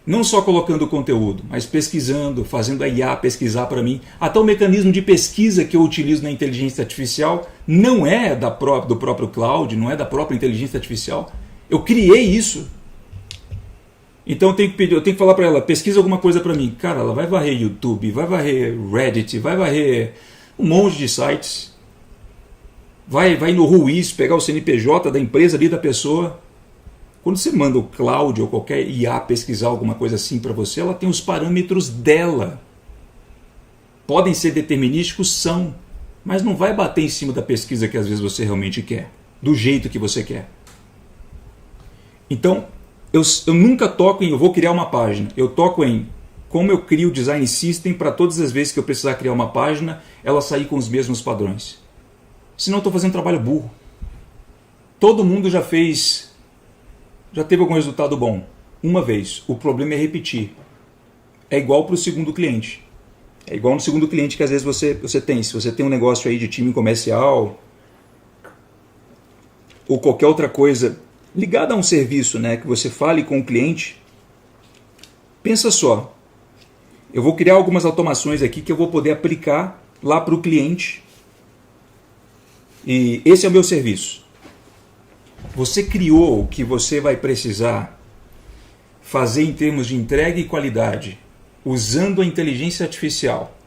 Não só colocando o conteúdo, mas pesquisando, fazendo a IA pesquisar para mim. Até o mecanismo de pesquisa que eu utilizo na inteligência artificial não é do próprio cloud, não é da própria inteligência artificial. Eu criei isso. Então eu tenho que falar para ela, pesquisa alguma coisa para mim. Cara, ela vai varrer YouTube, vai varrer Reddit, vai varrer um monte de sites. Vai no Ruiz, pegar o CNPJ da empresa ali da pessoa. Quando você manda o cloud ou qualquer IA pesquisar alguma coisa assim para você, ela tem os parâmetros dela. Podem ser determinísticos? São. Mas não vai bater em cima da pesquisa que às vezes você realmente quer. Do jeito que você quer. Então, eu nunca toco em eu vou criar uma página. Eu toco em como eu crio o design system para todas as vezes que eu precisar criar uma página, ela sair com os mesmos padrões. Senão eu estou fazendo trabalho burro. Todo mundo já teve algum resultado bom. Uma vez. O problema é repetir. É igual para o segundo cliente. É igual no segundo cliente que às vezes você tem. Se você tem um negócio aí de time comercial ou qualquer outra coisa ligada a um serviço, né, que você fale com o cliente, pensa só. Eu vou criar algumas automações aqui que eu vou poder aplicar lá para o cliente. E esse é o meu serviço. Você criou o que você vai precisar fazer em termos de entrega e qualidade, usando a inteligência artificial,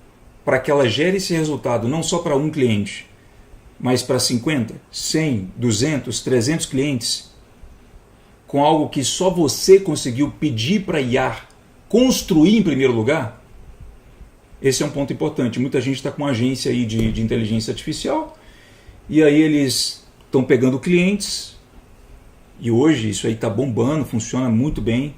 para que ela gere esse resultado não só para um cliente, mas para 50, 100, 200, 300 clientes, com algo que só você conseguiu pedir para a IA construir em primeiro lugar? Esse é um ponto importante. Muita gente está com agência aí de inteligência artificial e aí eles estão pegando clientes. E hoje isso aí está bombando, funciona muito bem.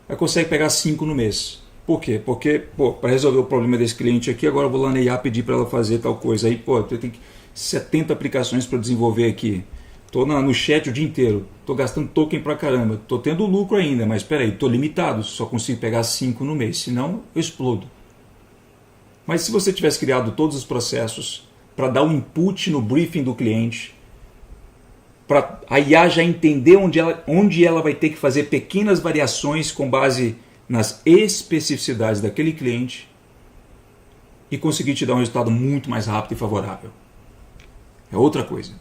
aí consegue pegar 5 no mês. Por quê? Porque, para resolver o problema desse cliente aqui, agora eu vou lá na IA pedir para ela fazer tal coisa. Aí, eu tenho 70 aplicações para desenvolver aqui. Estou no chat o dia inteiro. Estou gastando token pra caramba. Estou tendo lucro ainda, mas espera aí, estou limitado. Só consigo pegar 5 no mês, senão eu explodo. Mas se você tivesse criado todos os processos para dar um input no briefing do cliente, para a IA já entender onde ela vai ter que fazer pequenas variações com base nas especificidades daquele cliente e conseguir te dar um resultado muito mais rápido e favorável. É outra coisa.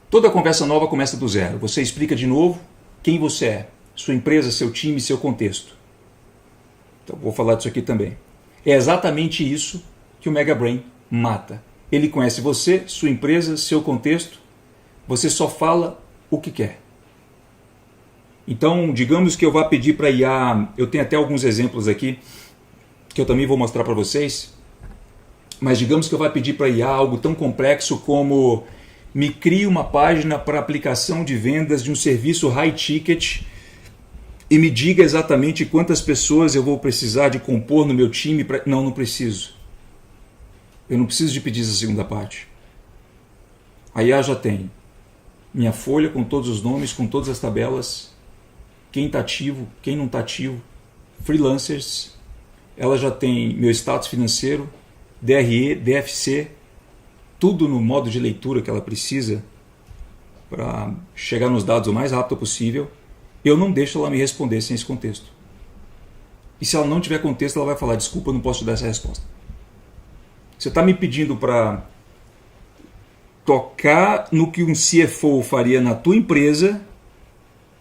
Toda conversa nova começa do zero. Você explica de novo quem você é, sua empresa, seu time, seu contexto. Então vou falar disso aqui também. É exatamente isso que o Mega Brain mata. Ele conhece você, sua empresa, seu contexto. Você só fala o que quer. Então, digamos que eu vá pedir para a IA, eu tenho até alguns exemplos aqui, que eu também vou mostrar para vocês, mas digamos que eu vá pedir para a IA algo tão complexo como me crie uma página para aplicação de vendas de um serviço high ticket e me diga exatamente quantas pessoas eu vou precisar de compor no meu time. Não preciso. Eu não preciso de pedir essa segunda parte. A IA já tem minha folha com todos os nomes, com todas as tabelas, quem está ativo, quem não está ativo, freelancers, ela já tem meu status financeiro, DRE, DFC, tudo no modo de leitura que ela precisa para chegar nos dados o mais rápido possível. Eu não deixo ela me responder sem esse contexto. E se ela não tiver contexto, ela vai falar, desculpa, eu não posso te dar essa resposta. Você está me pedindo para tocar no que um CFO faria na tua empresa,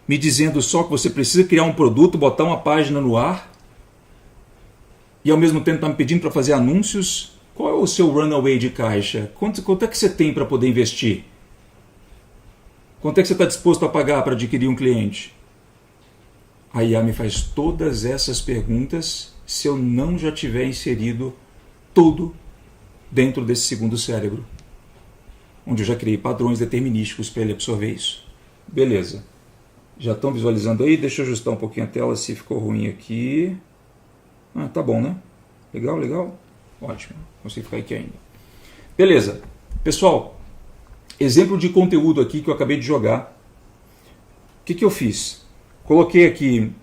me dizendo só que você precisa criar um produto, botar uma página no ar, e ao mesmo tempo está me pedindo para fazer anúncios. Qual é o seu runaway de caixa? Quanto é que você tem para poder investir? Quanto é que você está disposto a pagar para adquirir um cliente? A IA me faz todas essas perguntas se eu não já tiver inserido tudo dentro desse segundo cérebro, onde eu já criei padrões determinísticos para ele absorver isso. Beleza. Já estão visualizando aí? Deixa eu ajustar um pouquinho a tela se ficou ruim aqui. Ah, tá bom, né? Legal, legal. Ótimo. Consigo ficar aqui ainda. Beleza. Pessoal, exemplo de conteúdo aqui que eu acabei de jogar. O que eu fiz? Coloquei aqui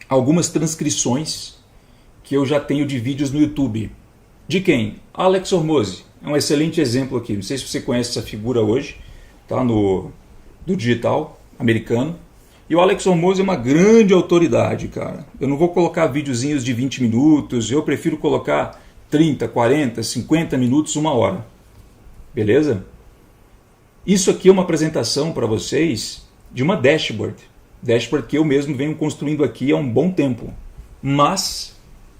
algumas transcrições que eu já tenho de vídeos no YouTube. De quem? Alex Hormozi. É um excelente exemplo aqui. Não sei se você conhece essa figura hoje, tá? Do digital americano. E o Alex Hormozi é uma grande autoridade, cara. Eu não vou colocar videozinhos de 20 minutos, eu prefiro colocar 30, 40, 50 minutos, 1 hora. Beleza? Isso aqui é uma apresentação para vocês de uma dashboard. Dashboard que eu mesmo venho construindo aqui há um bom tempo. Mas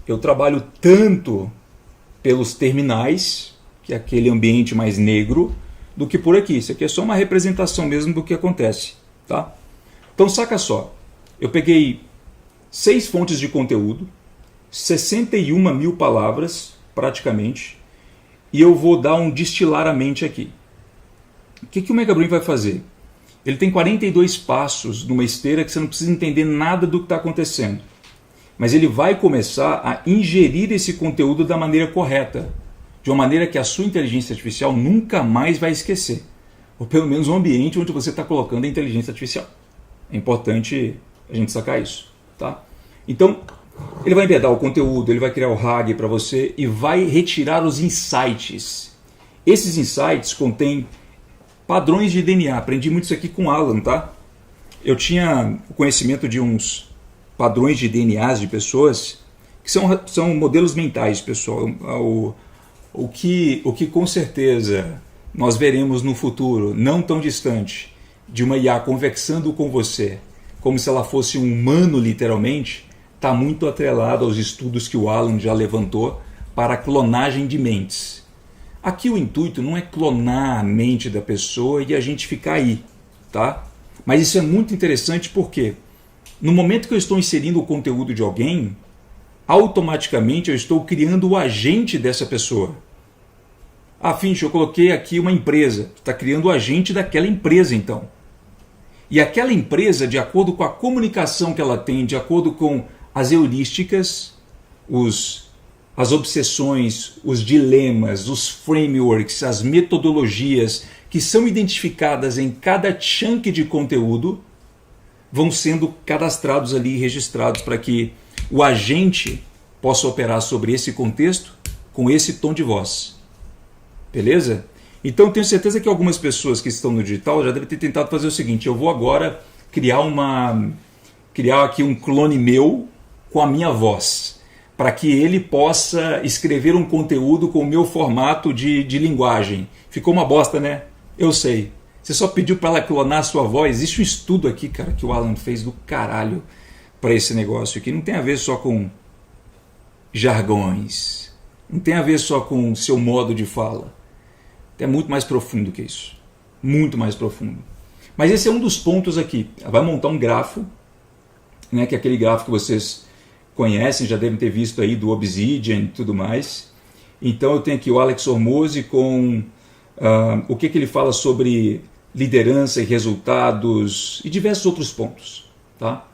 eu trabalho tanto pelos terminais, que é aquele ambiente mais negro, do que por aqui. Isso aqui é só uma representação mesmo do que acontece. Tá? Então saca só, eu peguei 6 fontes de conteúdo, 61 mil palavras praticamente, e eu vou dar um destilar a mente aqui. O que o Mega Brain vai fazer? Ele tem 42 passos numa esteira que você não precisa entender nada do que está acontecendo, mas ele vai começar a ingerir esse conteúdo da maneira correta, de uma maneira que a sua inteligência artificial nunca mais vai esquecer. Ou pelo menos o ambiente onde você está colocando a inteligência artificial. É importante a gente sacar isso. Tá? Então, ele vai embedar o conteúdo, ele vai criar o RAG para você e vai retirar os insights. Esses insights contêm padrões de DNA. Aprendi muito isso aqui com o Alan. Tá? Eu tinha o conhecimento de uns padrões de DNAs de pessoas que são modelos mentais, pessoal. O que com certeza nós veremos no futuro, não tão distante, de uma IA conversando com você, como se ela fosse um humano literalmente, está muito atrelado aos estudos que o Alan já levantou para a clonagem de mentes. Aqui o intuito não é clonar a mente da pessoa e a gente ficar aí, tá? Mas isso é muito interessante porque no momento que eu estou inserindo o conteúdo de alguém, automaticamente eu estou criando o agente dessa pessoa. Ah, Finch, eu coloquei aqui uma empresa. Você está criando o agente daquela empresa, então. E aquela empresa, de acordo com a comunicação que ela tem, de acordo com as heurísticas, as obsessões, os dilemas, os frameworks, as metodologias que são identificadas em cada chunk de conteúdo, vão sendo cadastrados ali e registrados para que o agente possa operar sobre esse contexto com esse tom de voz. Beleza? Então eu tenho certeza que algumas pessoas que estão no digital já devem ter tentado fazer o seguinte: eu vou agora criar aqui um clone meu com a minha voz, para que ele possa escrever um conteúdo com o meu formato de linguagem. Ficou uma bosta, né? Eu sei. Você só pediu para ela clonar a sua voz. Existe um estudo aqui, cara, que o Alan fez do caralho para esse negócio aqui. Não tem a ver só com jargões. Não tem a ver só com seu modo de fala. É muito mais profundo que isso. Muito mais profundo. Mas esse é um dos pontos aqui. Vai montar um grafo, né, que é aquele grafo que vocês conhecem, já devem ter visto aí do Obsidian e tudo mais. Então eu tenho aqui o Alex Hormozi com o que ele fala sobre liderança e resultados e diversos outros pontos. Tá?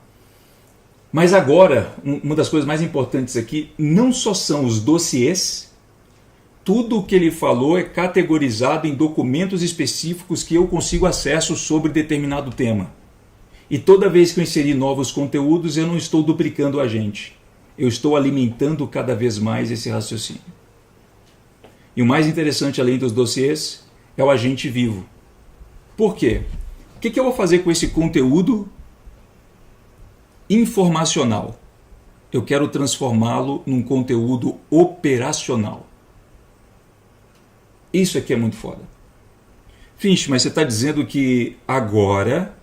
Mas agora, uma das coisas mais importantes aqui não só são os dossiês. Tudo o que ele falou é categorizado em documentos específicos que eu consigo acesso sobre determinado tema. E toda vez que eu inserir novos conteúdos, eu não estou duplicando o agente. Eu estou alimentando cada vez mais esse raciocínio. E o mais interessante, além dos dossiês, é o agente vivo. Por quê? O que eu vou fazer com esse conteúdo informacional? Eu quero transformá-lo num conteúdo operacional. Isso aqui é muito foda. Finch, mas você está dizendo que agora,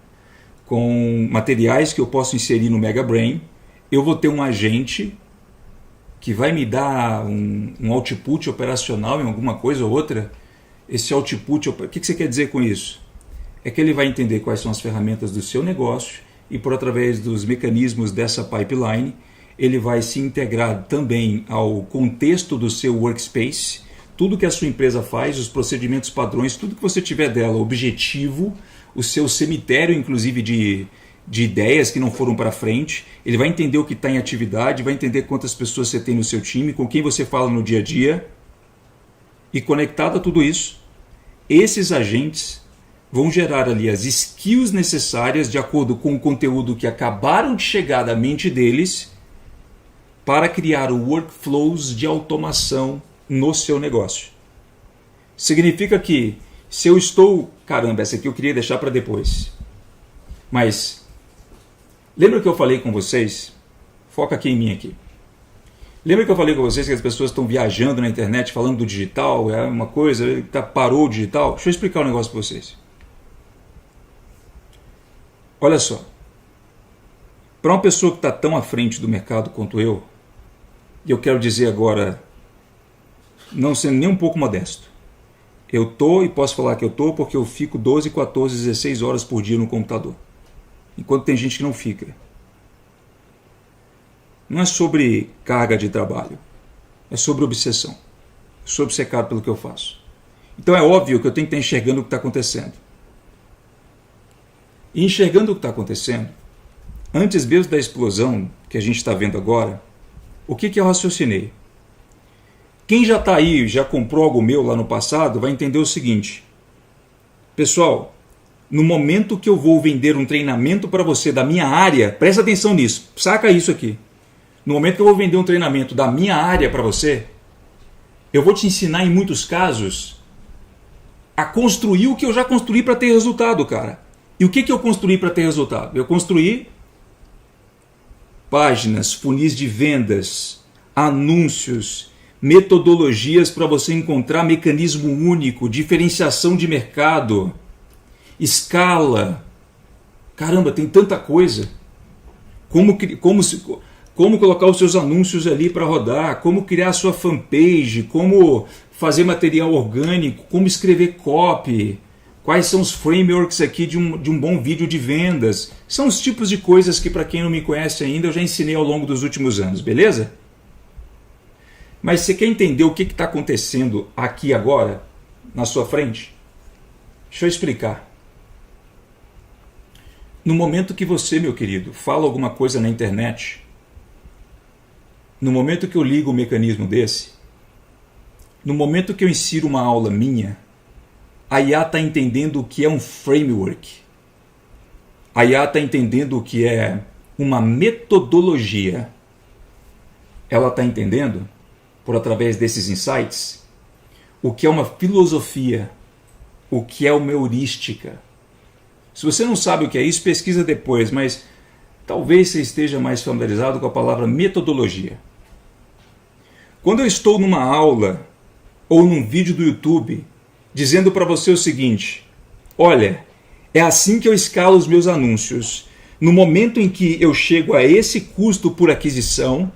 com materiais que eu posso inserir no Mega Brain, eu vou ter um agente que vai me dar um output operacional em alguma coisa ou outra? Esse output, o que você quer dizer com isso? É que ele vai entender quais são as ferramentas do seu negócio e, por através dos mecanismos dessa pipeline, ele vai se integrar também ao contexto do seu workspace. Tudo que a sua empresa faz, os procedimentos padrões, tudo que você tiver dela, o objetivo, o seu cemitério, inclusive, de ideias que não foram para frente. Ele vai entender o que está em atividade, vai entender quantas pessoas você tem no seu time, com quem você fala no dia a dia. E conectado a tudo isso, esses agentes vão gerar ali as skills necessárias de acordo com o conteúdo que acabaram de chegar da mente deles para criar workflows de automação no seu negócio. Significa que se eu estou... Caramba, essa aqui eu queria deixar para depois. Mas lembra que eu falei com vocês? Foca aqui em mim aqui. Lembra que eu falei com vocês que as pessoas estão viajando na internet falando do digital, é uma coisa, parou o digital? Deixa eu explicar um negócio para vocês. Olha só. Para uma pessoa que está tão à frente do mercado quanto eu quero dizer agora, não sendo nem um pouco modesto, eu estou e posso falar que eu estou porque eu fico 12, 14, 16 horas por dia no computador. Enquanto tem gente que não fica. Não é sobre carga de trabalho. É sobre obsessão. Eu sou obcecado pelo que eu faço. Então é óbvio que eu tenho que estar enxergando o que está acontecendo. E enxergando o que está acontecendo, antes mesmo da explosão que a gente está vendo agora, o que eu raciocinei? Quem já está aí, já comprou algo meu lá no passado, vai entender o seguinte. Pessoal, no momento que eu vou vender um treinamento para você da minha área, presta atenção nisso, saca isso aqui. No momento que eu vou vender um treinamento da minha área para você, eu vou te ensinar em muitos casos a construir o que eu já construí para ter resultado, cara. E o que eu construí para ter resultado? Eu construí páginas, funis de vendas, anúncios, metodologias para você encontrar mecanismo único, diferenciação de mercado, escala. Caramba, tem tanta coisa. Como colocar os seus anúncios ali para rodar, como criar a sua fanpage, como fazer material orgânico, como escrever copy, quais são os frameworks aqui de um bom vídeo de vendas. São os tipos de coisas que, para quem não me conhece ainda, eu já ensinei ao longo dos últimos anos, beleza? Mas você quer entender o que está acontecendo aqui agora, na sua frente? Deixa eu explicar. No momento que você, meu querido, fala alguma coisa na internet, no momento que eu ligo um mecanismo desse, no momento que eu insiro uma aula minha, a IA está entendendo o que é um framework. A IA está entendendo o que é uma metodologia. Ela está entendendo, por através desses insights, o que é uma filosofia, o que é uma heurística. Se você não sabe o que é isso, pesquisa depois, mas talvez você esteja mais familiarizado com a palavra metodologia. Quando eu estou numa aula ou num vídeo do YouTube dizendo para você o seguinte: olha, é assim que eu escalo os meus anúncios. No momento em que eu chego a esse custo por aquisição,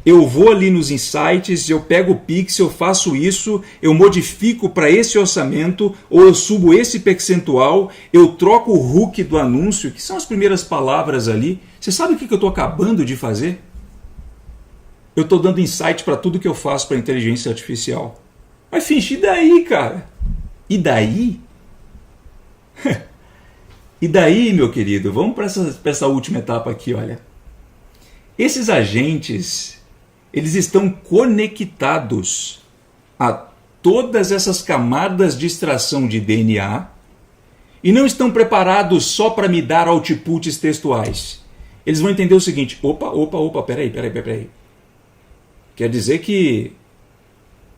eu vou ali nos insights, eu pego o pixel, faço isso, eu modifico para esse orçamento, ou eu subo esse percentual, eu troco o hook do anúncio, que são as primeiras palavras ali. Você sabe o que eu estou acabando de fazer? Eu estou dando insight para tudo que eu faço para a inteligência artificial. Mas finge, e daí, cara? E daí? E daí, meu querido? Vamos para essa última etapa aqui, olha. Esses agentes, eles estão conectados a todas essas camadas de extração de DNA e não estão preparados só para me dar outputs textuais. Eles vão entender o seguinte: opa, peraí. Quer dizer que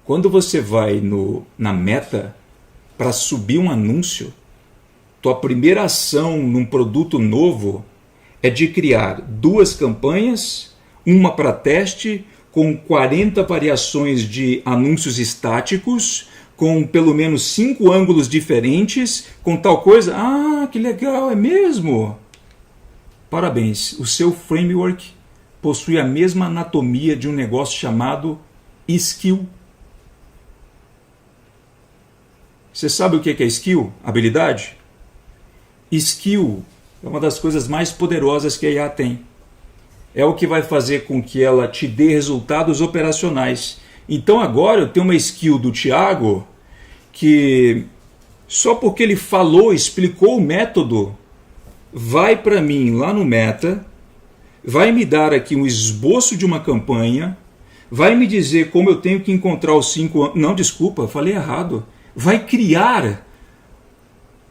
quando você vai na Meta para subir um anúncio, tua primeira ação num produto novo é de criar 2 campanhas, uma para teste, com 40 variações de anúncios estáticos, com pelo menos 5 ângulos diferentes, com tal coisa. Ah, que legal, é mesmo? Parabéns, o seu framework possui a mesma anatomia de um negócio chamado skill. Você sabe o que é skill? Habilidade? Skill é uma das coisas mais poderosas que a IA tem. É o que vai fazer com que ela te dê resultados operacionais. Então agora eu tenho uma skill do Thiago que só porque ele falou, explicou o método, vai para mim lá no Meta, vai me dar aqui um esboço de uma campanha, vai me dizer como eu tenho que encontrar os 5... Não, desculpa, falei errado. Vai criar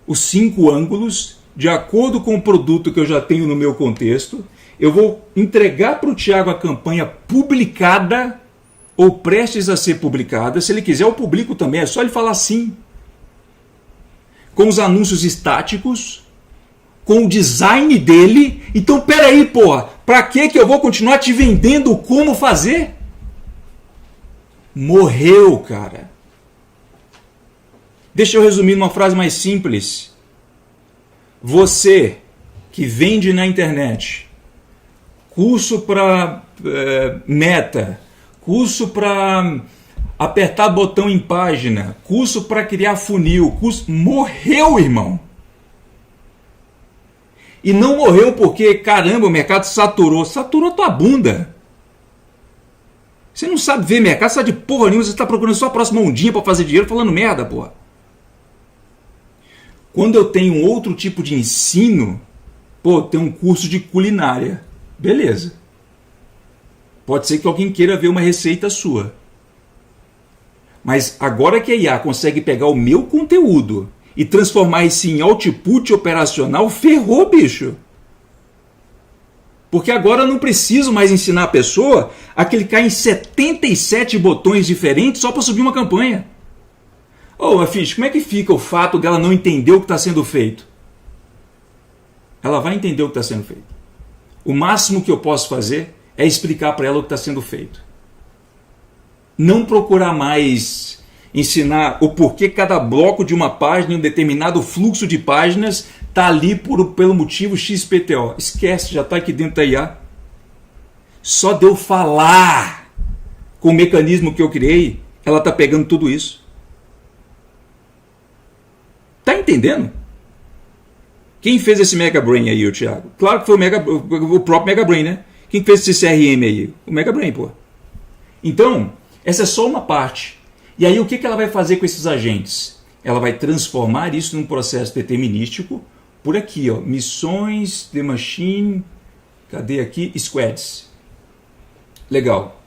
os 5 ângulos de acordo com o produto que eu já tenho no meu contexto. Eu vou entregar para o Thiago a campanha publicada ou prestes a ser publicada. Se ele quiser, eu publico também. É só ele falar sim. Com os anúncios estáticos, com o design dele. Então, peraí, porra. Para que eu vou continuar te vendendo como fazer? Morreu, cara. Deixa eu resumir numa frase mais simples. Você que vende na internet curso para Meta, curso para apertar botão em página, curso para criar funil, morreu, irmão. E não morreu porque, caramba, o mercado saturou. Saturou tua bunda. Você não sabe ver mercado, sabe de porra nenhuma, você está procurando só a próxima ondinha para fazer dinheiro falando merda, porra. Quando eu tenho um outro tipo de ensino, tem um curso de culinária. Beleza. Pode ser que alguém queira ver uma receita sua. Mas agora que a IA consegue pegar o meu conteúdo e transformar isso em output operacional, ferrou, bicho. Porque agora eu não preciso mais ensinar a pessoa a clicar em 77 botões diferentes só para subir uma campanha. Afix, como é que fica o fato dela não entender o que está sendo feito? Ela vai entender o que está sendo feito. O máximo que eu posso fazer é explicar para ela o que está sendo feito. Não procurar mais ensinar o porquê cada bloco de uma página, em um determinado fluxo de páginas, está ali pelo motivo XPTO. Esquece, já está aqui dentro da IA. Só de eu falar com o mecanismo que eu criei, ela está pegando tudo isso. Tá entendendo? Quem fez esse Mega Brain aí, o Thiago? Claro que foi o próprio Mega Brain, né? Quem fez esse CRM aí? O Mega Brain, pô. Então, essa é só uma parte. E aí o que ela vai fazer com esses agentes? Ela vai transformar isso num processo determinístico por aqui, ó, missões, The Machine, cadê aqui? Squads. Legal.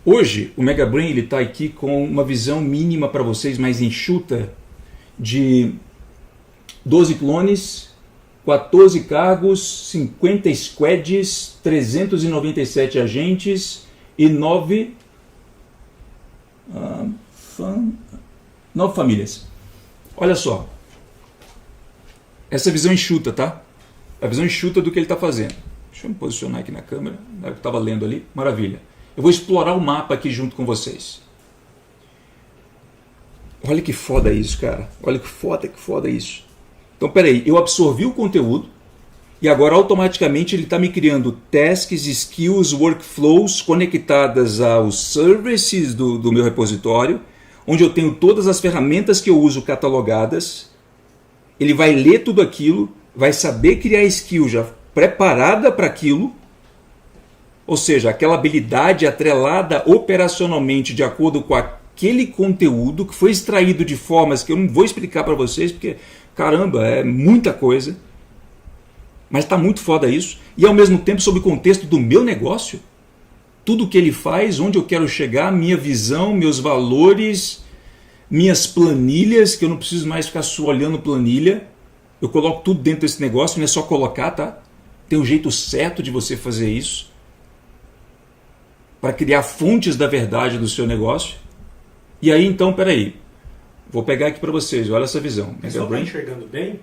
Hoje o Mega Brain está aqui com uma visão mínima para vocês, mais enxuta, de 12 clones, 14 cargos, 50 squads, 397 agentes e 9 famílias. Olha só. Essa visão enxuta, tá? A visão enxuta do que ele está fazendo. Deixa eu me posicionar aqui na câmera. Eu estava lendo ali. Maravilha. Eu vou explorar o mapa aqui junto com vocês. Olha que foda isso, cara. Olha que foda isso. Então, peraí. Eu absorvi o conteúdo e agora automaticamente ele está me criando tasks, skills, workflows conectadas aos services do meu repositório, onde eu tenho todas as ferramentas que eu uso catalogadas. Ele vai ler tudo aquilo, vai saber criar skill já preparada para aquilo, ou seja, aquela habilidade atrelada operacionalmente de acordo com aquele conteúdo que foi extraído de formas que eu não vou explicar para vocês, porque, caramba, é muita coisa, mas está muito foda isso, e ao mesmo tempo sob o contexto do meu negócio, tudo que ele faz, onde eu quero chegar, minha visão, meus valores, minhas planilhas, que eu não preciso mais ficar só olhando planilha, eu coloco tudo dentro desse negócio, não é só colocar, tá? Tem um jeito certo de você fazer isso, para criar fontes da verdade do seu negócio. E aí, então, peraí, vou pegar aqui para vocês, olha essa visão. O pessoal está enxergando bem?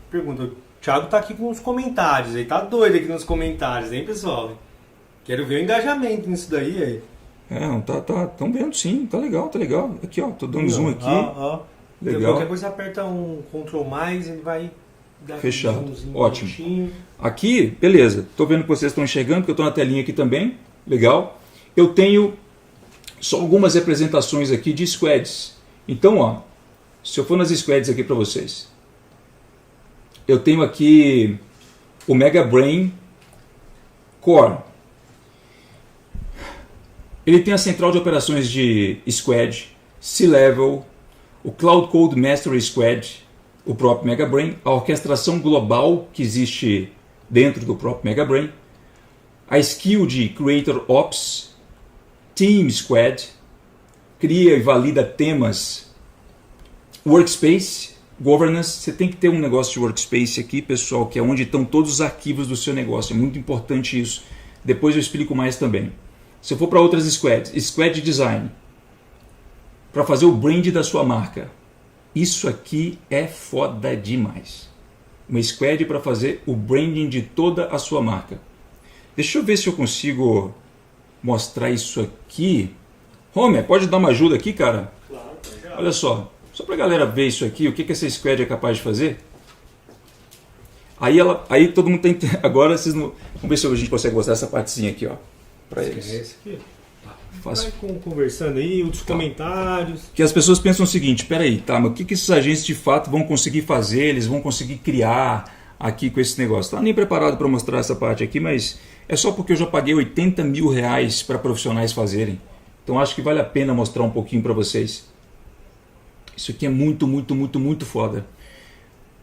Pergunta, o Thiago tá aqui com os comentários, ele tá doido aqui nos comentários, hein, pessoal? Quero ver o engajamento nisso daí aí. Estão vendo sim, tá legal. Aqui, ó, tô dando zoom aqui. Legal. Qualquer coisa você aperta um Ctrl+, ele vai dar fechado. Um Ótimo. Bonitinho. Aqui, beleza. Tô vendo que vocês estão enxergando, porque eu tô na telinha aqui também. Legal. Eu tenho só algumas representações aqui de squads. Então, ó, se eu for nas squads aqui para vocês, eu tenho aqui o Mega Brain Core. Ele tem a central de operações de Squad, C-Level, o Cloud Code Mastery Squad, o próprio Mega Brain, a orquestração global que existe dentro do próprio Mega Brain, a skill de Creator Ops, Team Squad, cria e valida temas, Workspace, Governance. Você tem que ter um negócio de Workspace aqui, pessoal, que é onde estão todos os arquivos do seu negócio. É muito importante isso. Depois eu explico mais também. Se eu for para outras squads, Squad Design, para fazer o brand da sua marca. Isso aqui é foda demais. Uma squad para fazer o branding de toda a sua marca. Deixa eu ver se eu consigo mostrar isso aqui. Homer, pode dar uma ajuda aqui, cara? Claro, já. Olha só para a galera ver isso aqui, o que essa squad é capaz de fazer. Aí todo mundo tem... Agora vocês não... Vamos ver se a gente consegue mostrar essa partezinha aqui, ó. Para eles. Esse aqui. Fácil. Vai conversando aí, outros comentários. Que as pessoas pensam o seguinte, peraí, tá, mas o que esses agentes de fato vão conseguir fazer, eles vão conseguir criar aqui com esse negócio? Tá nem preparado para mostrar essa parte aqui, mas é só porque eu já paguei R$80 mil para profissionais fazerem. Então acho que vale a pena mostrar um pouquinho para vocês. Isso aqui é muito foda.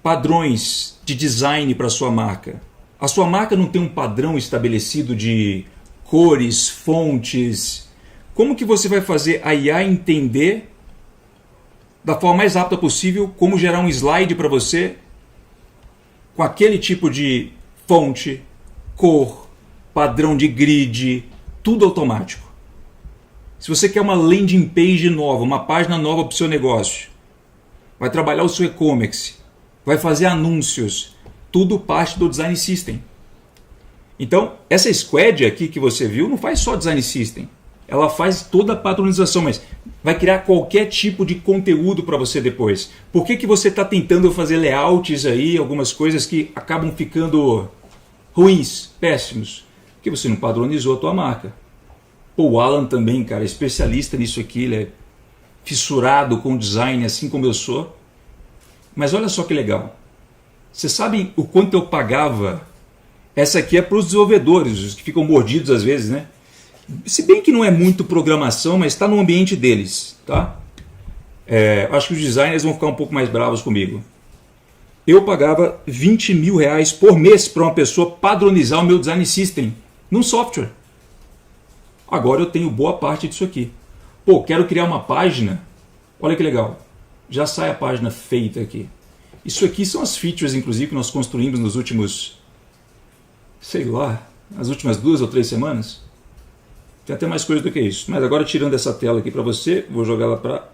Padrões de design para sua marca. A sua marca não tem um padrão estabelecido de cores, fontes. Como que você vai fazer a IA entender da forma mais rápida possível como gerar um slide para você com aquele tipo de fonte, cor, padrão de grid, tudo automático. Se você quer uma landing page nova, uma página nova para o seu negócio, vai trabalhar o seu e-commerce, vai fazer anúncios, tudo parte do Design System. Então, essa squad aqui que você viu não faz só Design System. Ela faz toda a padronização, mas vai criar qualquer tipo de conteúdo para você depois. Por que você está tentando fazer layouts aí, algumas coisas que acabam ficando ruins, péssimos? Porque você não padronizou a tua marca. Pô, o Alan também, cara, é especialista nisso aqui, ele é fissurado com design, assim como eu sou. Mas olha só que legal. Vocês sabem o quanto eu pagava? Essa aqui é para os desenvolvedores, os que ficam mordidos às vezes, né? Se bem que não é muito programação, mas está no ambiente deles, tá? Acho que os designers vão ficar um pouco mais bravos comigo. eu pagava 20 mil reais por mês para uma pessoa padronizar o meu design system num software. Agora eu tenho boa parte disso aqui. Pô, quero criar uma página. Olha que legal. Já sai a página feita aqui. Isso aqui são as features, inclusive, que nós construímos nos últimos, sei lá, as últimas 2 ou 3 semanas. Tem até mais coisa do que isso. Mas agora, tirando essa tela aqui para você, vou jogar ela para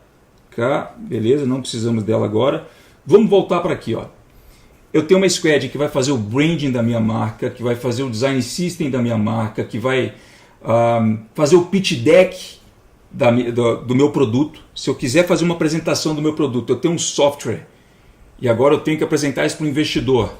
cá. Beleza, não precisamos dela agora. Vamos voltar para aqui, ó. Eu tenho uma squad que vai fazer o branding da minha marca, que vai fazer o design system da minha marca, que vai fazer o pitch deck do meu produto. Se eu quiser fazer uma apresentação do meu produto, eu tenho um software e agora eu tenho que apresentar isso para o investidor.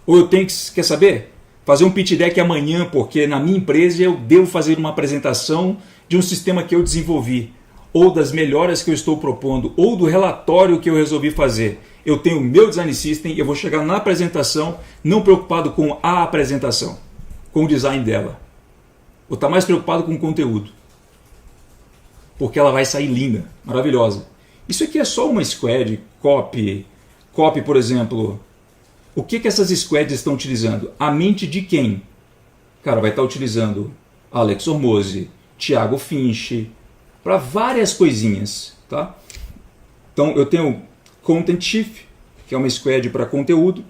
Ou eu tenho que, quer saber? Fazer um pitch deck amanhã, porque na minha empresa eu devo fazer uma apresentação de um sistema que eu desenvolvi, ou das melhoras que eu estou propondo, ou do relatório que eu resolvi fazer. Eu tenho o meu design system e eu vou chegar na apresentação não preocupado com a apresentação, com o design dela. Vou estar mais preocupado com o conteúdo. Porque ela vai sair linda, maravilhosa. Isso aqui é só uma squad, copy, por exemplo. O que essas squads estão utilizando? A mente de quem? Cara, vai estar utilizando Alex Hormozi, Thiago Finch, para várias coisinhas, tá? Então eu tenho Content Chief, que é uma squad para conteúdo,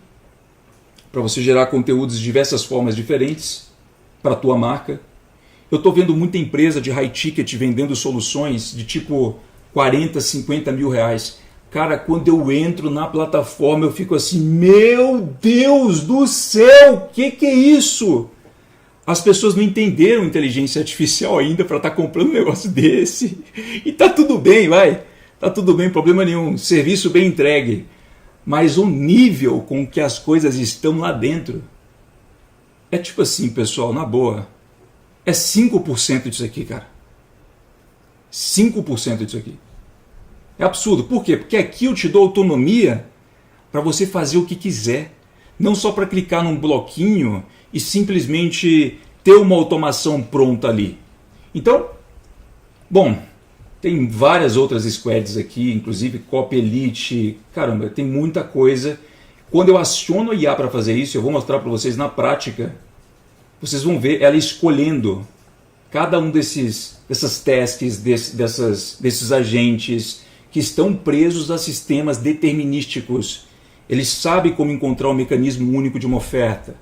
para você gerar conteúdos de diversas formas diferentes para a tua marca. Eu estou vendo muita empresa de high ticket vendendo soluções de tipo 40, 50 mil reais. Cara, quando eu entro na plataforma eu fico assim, meu Deus do céu, o que é isso? As pessoas não entenderam inteligência artificial ainda para estar comprando um negócio desse. E tá tudo bem, vai. Tá tudo bem, problema nenhum. Serviço bem entregue. Mas o nível com que as coisas estão lá dentro é tipo assim, pessoal, na boa. É 5% disso aqui, cara. 5% disso aqui. É absurdo. Por quê? Porque aqui eu te dou autonomia para você fazer o que quiser. Não só para clicar num bloquinho e simplesmente ter uma automação pronta ali. Então, bom, tem várias outras squads aqui, inclusive Copy Elite. Caramba, tem muita coisa. Quando eu aciono a IA para fazer isso, eu vou mostrar para vocês na prática. Vocês vão ver ela escolhendo cada um dessas tasks, desses agentes que estão presos a sistemas determinísticos. Eles sabem como encontrar o mecanismo único de uma oferta,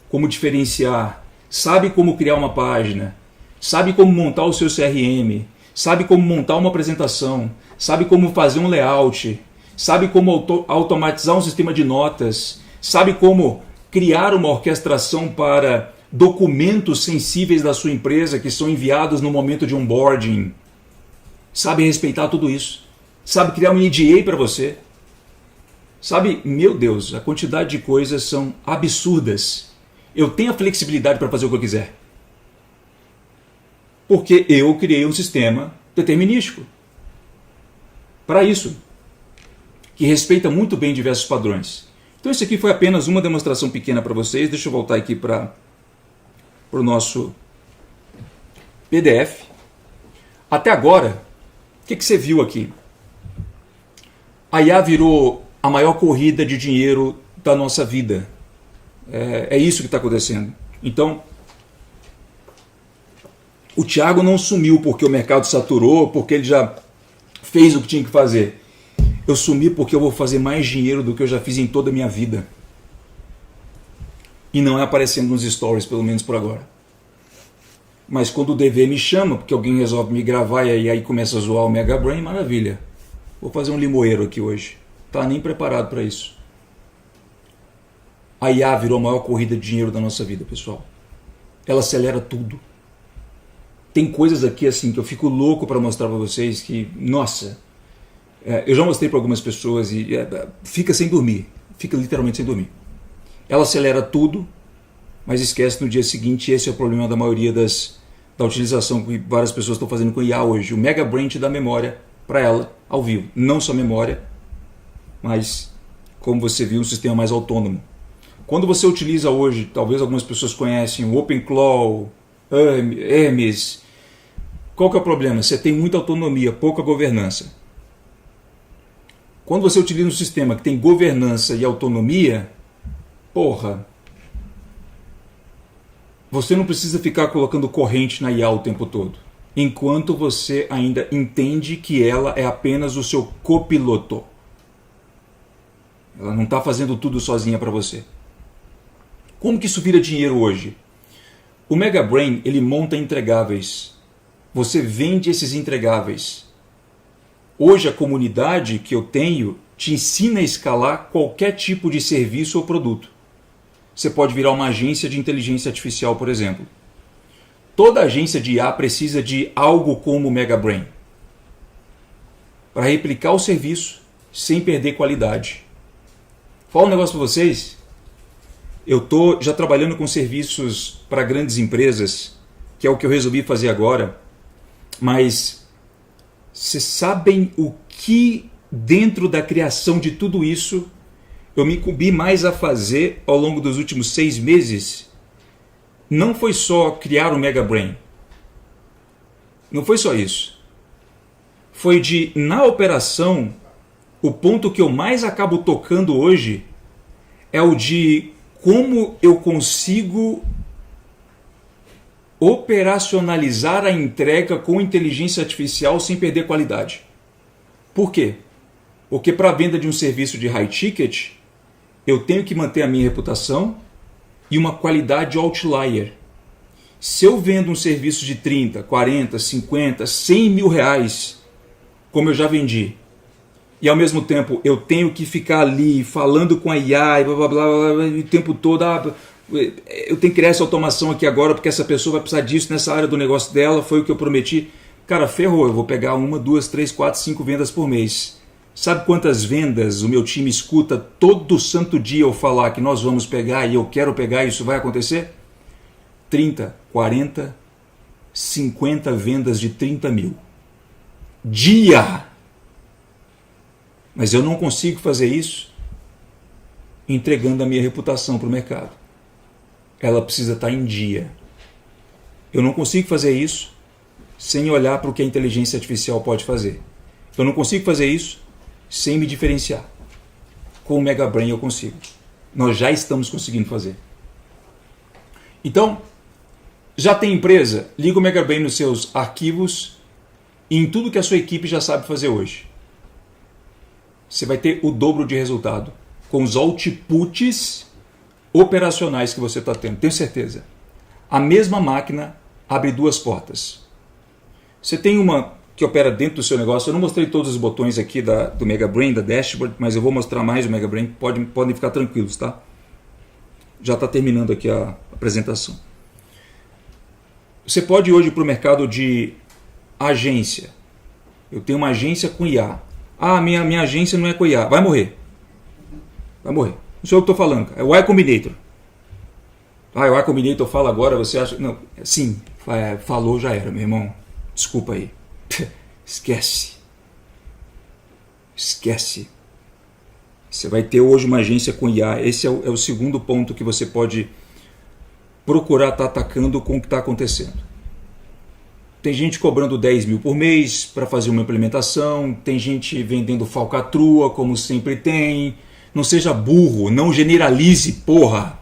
como diferenciar, sabe como criar uma página, sabe como montar o seu CRM, sabe como montar uma apresentação, sabe como fazer um layout, sabe como automatizar um sistema de notas, sabe como criar uma orquestração para documentos sensíveis da sua empresa que são enviados no momento de onboarding, sabe respeitar tudo isso, sabe criar um NDA para você, sabe, meu Deus, a quantidade de coisas são absurdas. Eu tenho a flexibilidade para fazer o que eu quiser, porque eu criei um sistema determinístico para isso, que respeita muito bem diversos padrões. Então isso aqui foi apenas uma demonstração pequena para vocês. Deixa eu voltar aqui para o nosso PDF. Até agora, o que você viu aqui? A IA virou a maior corrida de dinheiro da nossa vida. É isso que está acontecendo. Então, o Thiago não sumiu porque o mercado saturou, porque ele já fez o que tinha que fazer. Eu sumi porque eu vou fazer mais dinheiro do que eu já fiz em toda a minha vida. E não é aparecendo nos stories, pelo menos por agora. Mas quando o DV me chama, porque alguém resolve me gravar e aí começa a zoar o Mega Brain, maravilha. Vou fazer um limoeiro aqui hoje. Tá nem preparado para isso. A IA virou a maior corrida de dinheiro da nossa vida, pessoal. Ela acelera tudo. Tem coisas aqui assim que eu fico louco para mostrar para vocês que, nossa, eu já mostrei para algumas pessoas e fica sem dormir. Fica literalmente sem dormir. Ela acelera tudo, mas esquece no dia seguinte. Esse é o problema da maioria da utilização que várias pessoas estão fazendo com IA hoje. O Mega Brain te dá memória para ela ao vivo. Não só memória, mas, como você viu, um sistema mais autônomo. Quando você utiliza hoje, talvez algumas pessoas conhecem o OpenClaw, Hermes, qual que é o problema? Você tem muita autonomia, pouca governança. Quando você utiliza um sistema que tem governança e autonomia, porra, você não precisa ficar colocando corrente na IA o tempo todo, enquanto você ainda entende que ela é apenas o seu copiloto. Ela não está fazendo tudo sozinha para você. Como que isso vira dinheiro hoje? O Mega Brain, ele monta entregáveis. Você vende esses entregáveis. Hoje a comunidade que eu tenho te ensina a escalar qualquer tipo de serviço ou produto. Você pode virar uma agência de inteligência artificial, por exemplo. Toda agência de IA precisa de algo como o Mega Brain para replicar o serviço sem perder qualidade. Fala um negócio para vocês. Eu estou já trabalhando com serviços para grandes empresas, que é o que eu resolvi fazer agora, mas vocês sabem o que dentro da criação de tudo isso eu me incumbi mais a fazer ao longo dos últimos 6 meses? Não foi só criar o Mega Brain. Não foi só isso. Foi de, na operação, o ponto que eu mais acabo tocando hoje é o de como eu consigo operacionalizar a entrega com inteligência artificial sem perder qualidade. Por quê? Porque para a venda de um serviço de high ticket, eu tenho que manter a minha reputação e uma qualidade outlier. Se eu vendo um serviço de 30, 40, 50, 100 mil reais, como eu já vendi, e ao mesmo tempo eu tenho que ficar ali falando com a IA e blá, blá, blá, blá, o tempo todo, eu tenho que criar essa automação aqui agora porque essa pessoa vai precisar disso nessa área do negócio dela, foi o que eu prometi. Cara, ferrou, eu vou pegar 1, 2, 3, 4, 5 vendas por mês. Sabe quantas vendas o meu time escuta todo santo dia eu falar que nós vamos pegar e eu quero pegar e isso vai acontecer? 30, 40, 50 vendas de 30 mil. Dia! Mas eu não consigo fazer isso entregando a minha reputação para o mercado. Ela precisa estar em dia. Eu não consigo fazer isso sem olhar para o que a inteligência artificial pode fazer. Eu não consigo fazer isso sem me diferenciar. Com o Mega Brain eu consigo. Nós já estamos conseguindo fazer. Então, já tem empresa? Liga o Mega Brain nos seus arquivos e em tudo que a sua equipe já sabe fazer hoje. Você vai ter o dobro de resultado com os outputs operacionais que você está tendo. Tenho certeza. A mesma máquina abre 2 portas. Você tem uma que opera dentro do seu negócio. Eu não mostrei todos os botões aqui do Mega Brain, da Dashboard, mas eu vou mostrar mais o Mega Brain. Podem ficar tranquilos, tá? Já está terminando aqui a apresentação. Você pode ir hoje para o mercado de agência. Eu tenho uma agência com IA. Minha agência não é com IA. Vai morrer. Vai morrer. Não sei o que eu estou falando. É o Y Combinator. O Y Combinator fala agora, você acha... Não, sim, falou, já era, meu irmão. Desculpa aí. Esquece. Esquece. Você vai ter hoje uma agência com IA. Esse é o segundo ponto que você pode procurar estar atacando com o que está acontecendo. Tem gente cobrando 10 mil por mês para fazer uma implementação. Tem gente vendendo falcatrua, como sempre tem. Não seja burro. Não generalize, porra.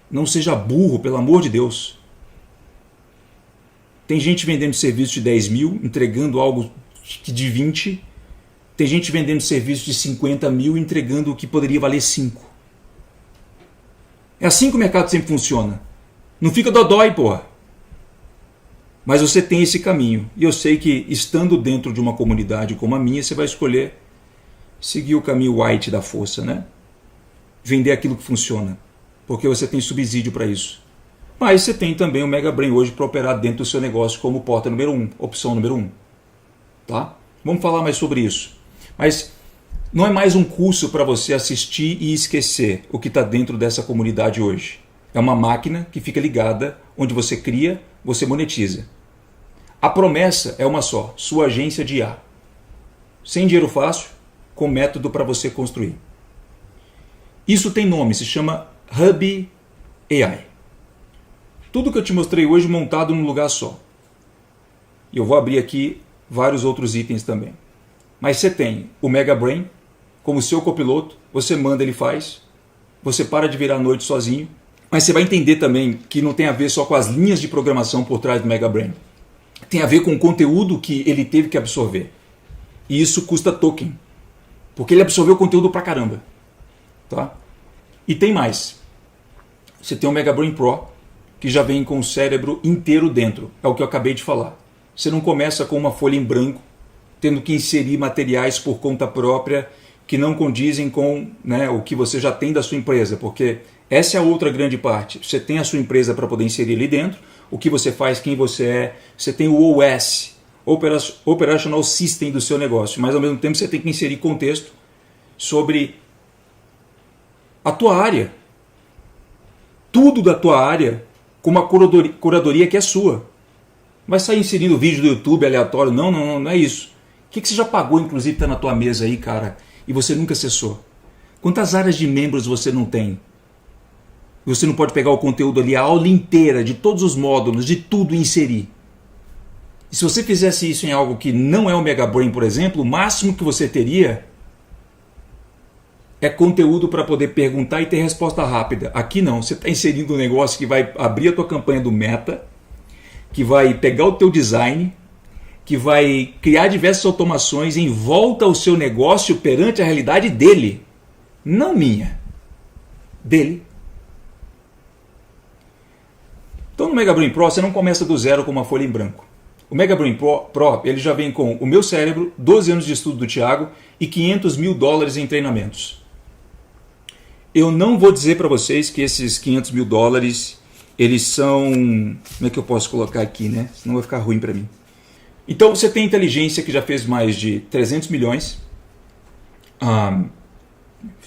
Não seja burro, pelo amor de Deus. Tem gente vendendo serviço de 10 mil, entregando algo de 20. Tem gente vendendo serviço de 50 mil, entregando o que poderia valer 5. É assim que o mercado sempre funciona. Não fica dodói, porra. Mas você tem esse caminho. E eu sei que, estando dentro de uma comunidade como a minha, você vai escolher seguir o caminho white da força, né? Vender aquilo que funciona. Porque você tem subsídio para isso. Mas você tem também o Mega Brain hoje para operar dentro do seu negócio como porta número 1, opção número 1. Tá? Vamos falar mais sobre isso. Mas não é mais um curso para você assistir e esquecer o que está dentro dessa comunidade hoje. É uma máquina que fica ligada, onde você cria, você monetiza. A promessa é uma só, sua agência de IA. Sem dinheiro fácil, com método para você construir. Isso tem nome, se chama Hub AI. Tudo que eu te mostrei hoje montado num lugar só. E eu vou abrir aqui vários outros itens também. Mas você tem o Mega Brain como seu copiloto, você manda, ele faz, você para de virar a noite sozinho, mas você vai entender também que não tem a ver só com as linhas de programação por trás do Mega Brain. Tem a ver com o conteúdo que ele teve que absorver. E isso custa token, porque ele absorveu conteúdo pra caramba. Tá? E tem mais. Você tem o Mega Brain Pro, que já vem com o cérebro inteiro dentro. É o que eu acabei de falar. Você não começa com uma folha em branco, tendo que inserir materiais por conta própria que não condizem com, né, o que você já tem da sua empresa, porque essa é a outra grande parte. Você tem a sua empresa para poder inserir ali dentro, o que você faz, quem você é, você tem o OS, Operational System do seu negócio, mas ao mesmo tempo você tem que inserir contexto sobre a tua área, tudo da tua área, com uma curadoria que é sua. Vai sair inserindo vídeo do YouTube aleatório, não é isso. O que você já pagou, inclusive, está na tua mesa aí, cara, e você nunca acessou? Quantas áreas de membros você não tem? Você não pode pegar o conteúdo ali, a aula inteira, de todos os módulos, de tudo, e inserir. E se você fizesse isso em algo que não é o Mega Brain, por exemplo, o máximo que você teria é conteúdo para poder perguntar e ter resposta rápida. Aqui não, você está inserindo um negócio que vai abrir a tua campanha do Meta, que vai pegar o teu design, que vai criar diversas automações em volta ao seu negócio perante a realidade dele. Não minha. Dele. Então no Mega Brain Pro você não começa do zero com uma folha em branco. O Mega Brain Pro ele já vem com o meu cérebro, 12 anos de estudo do Thiago e $500 mil em treinamentos. Eu não vou dizer para vocês que esses $500 mil eles são... Como é que eu posso colocar aqui, né? Senão vai ficar ruim para mim. Então você tem inteligência que já fez mais de 300 milhões,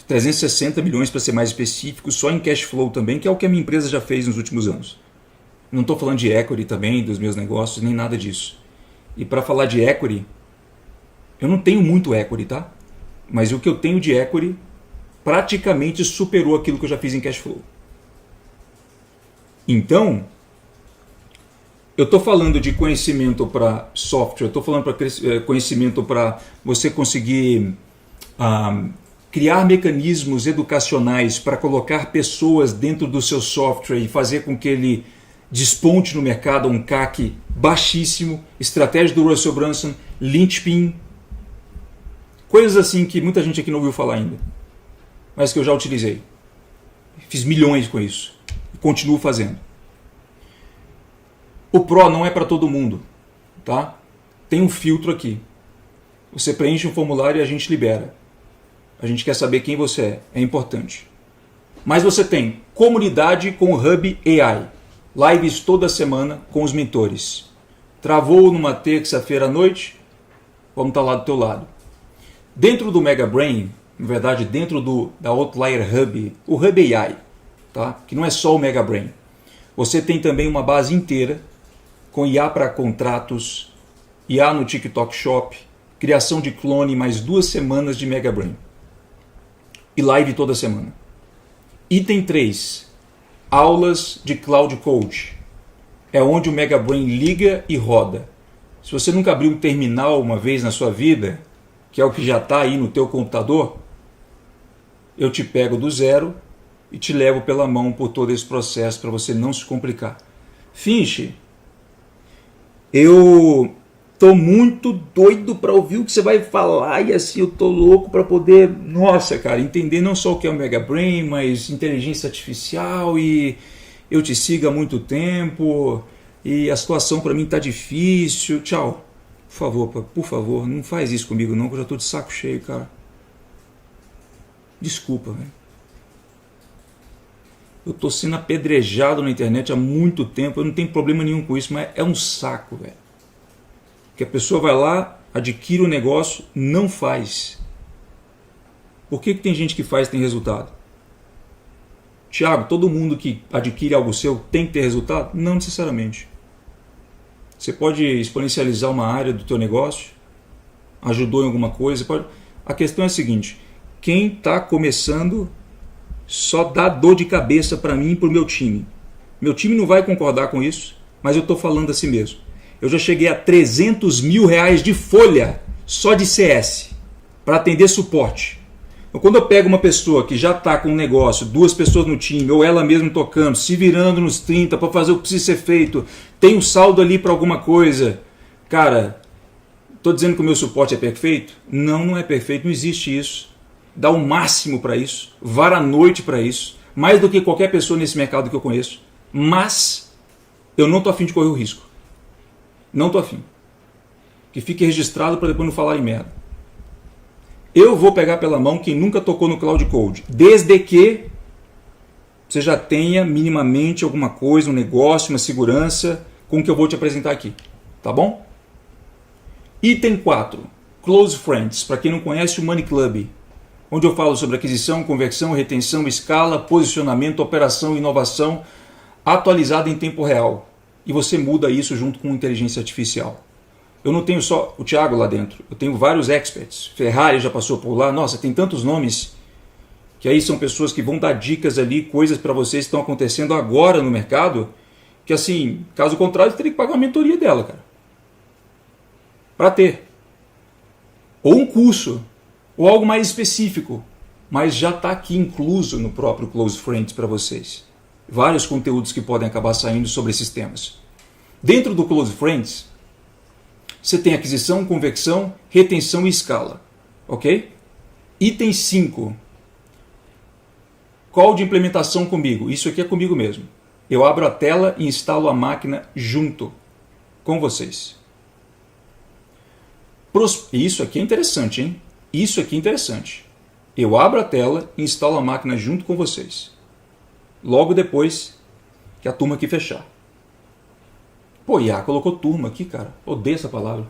360 milhões para ser mais específico, só em cash flow também, que é o que a minha empresa já fez nos últimos anos. Não estou falando de equity também, dos meus negócios, nem nada disso. E para falar de equity, eu não tenho muito equity, tá? Mas o que eu tenho de equity praticamente superou aquilo que eu já fiz em cash flow. Então, eu estou falando de conhecimento para software, eu estou falando para conhecimento para você conseguir criar mecanismos educacionais para colocar pessoas dentro do seu software e fazer com que ele desponte no mercado um CAC baixíssimo, estratégia do Russell Brunson, linchpin, coisas assim que muita gente aqui não ouviu falar ainda, mas que eu já utilizei. Fiz milhões com isso e continuo fazendo. O Pro não é para todo mundo, tá? Tem um filtro aqui. Você preenche um formulário e a gente libera. A gente quer saber quem você é, é importante. Mas você tem comunidade com o Hub AI. Lives toda semana com os mentores. Travou numa terça-feira à noite? Vamos estar lá do teu lado. Dentro do Mega Brain, na verdade dentro da Outlier Hub, o Hub AI, tá? Que não é só o Mega Brain. Você tem também uma base inteira com IA para contratos, IA no TikTok Shop, criação de clone, mais 2 semanas de Mega Brain. E live toda semana. Item 3. Aulas de Cloud Coach. É onde o Mega Brain liga e roda. Se você nunca abriu um terminal uma vez na sua vida, que é o que já está aí no teu computador, eu te pego do zero e te levo pela mão por todo esse processo para você não se complicar. Finche. Eu tô muito doido para ouvir o que você vai falar e assim eu tô louco para poder, nossa, cara, entender não só o que é o Mega Brain, mas inteligência artificial e eu te sigo há muito tempo e a situação para mim tá difícil. Tchau. Por favor, não faz isso comigo não, que eu já tô de saco cheio, cara. Desculpa, velho. Eu tô sendo apedrejado na internet há muito tempo, eu não tenho problema nenhum com isso, mas é um saco, velho. Que a pessoa vai lá, adquire o negócio, não faz. Por que tem gente que faz e tem resultado? Thiago, todo mundo que adquire algo seu tem que ter resultado? Não necessariamente. Você pode exponencializar uma área do teu negócio, ajudou em alguma coisa. A questão é a seguinte, quem está começando só dá dor de cabeça para mim e para o meu time. Meu time não vai concordar com isso, mas eu estou falando assim mesmo. Eu já cheguei a 300 mil reais de folha só de CS, para atender suporte. Então, quando eu pego uma pessoa que já está com um negócio, 2 pessoas no time, ou ela mesma tocando, se virando nos 30 para fazer o que precisa ser feito, tem um saldo ali para alguma coisa, cara, estou dizendo que o meu suporte é perfeito? Não, não é perfeito, não existe isso. Dá o máximo para isso, vara a noite para isso, mais do que qualquer pessoa nesse mercado que eu conheço, mas eu não estou afim de correr o risco. Não estou afim. Que fique registrado para depois não falar em merda. Eu vou pegar pela mão quem nunca tocou no Cloud Code, desde que você já tenha minimamente alguma coisa, um negócio, uma segurança com o que eu vou te apresentar aqui. Tá bom? Item 4. Close Friends. Para quem não conhece, o Money Club, onde eu falo sobre aquisição, conversão, retenção, escala, posicionamento, operação e inovação atualizada em tempo real. E você muda isso junto com inteligência artificial. Eu não tenho só o Thiago lá dentro, eu tenho vários experts. Ferrari já passou por lá, nossa, tem tantos nomes que aí são pessoas que vão dar dicas ali, coisas para vocês que estão acontecendo agora no mercado, que assim, caso contrário, você teria que pagar uma mentoria dela, cara. Para ter. Ou um curso, ou algo mais específico, mas já está aqui incluso no próprio Close Friends para vocês. Vários conteúdos que podem acabar saindo sobre esses temas. Dentro do Close Friends, você tem aquisição, conversão, retenção e escala. Ok? Item 5. Call de implementação comigo. Isso aqui é comigo mesmo. Eu abro a tela e instalo a máquina junto com vocês. Isso aqui é interessante, hein? Isso aqui é interessante. Eu abro a tela e instalo a máquina junto com vocês. Logo depois que a turma aqui fechar. Pô, IA colocou turma aqui, cara. Odeio essa palavra.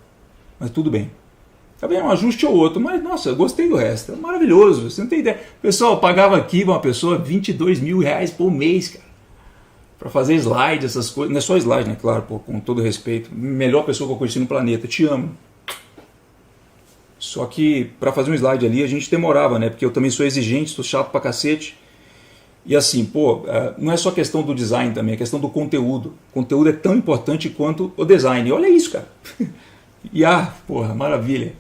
Mas tudo bem. Tá bem, um ajuste ou outro. Mas, nossa, eu gostei do resto. É maravilhoso. Você não tem ideia. Pessoal, eu pagava aqui uma pessoa 22 mil reais por mês, cara. Pra fazer slide, essas coisas. Não é só slide, né? Claro, pô, com todo respeito. Melhor pessoa que eu conheci no planeta. Te amo. Só que pra fazer um slide ali a gente demorava, né? Porque eu também sou exigente, sou chato pra cacete. E assim, pô, não é só questão do design também, é questão do conteúdo. O conteúdo é tão importante quanto o design. E olha isso, cara. E porra, maravilha.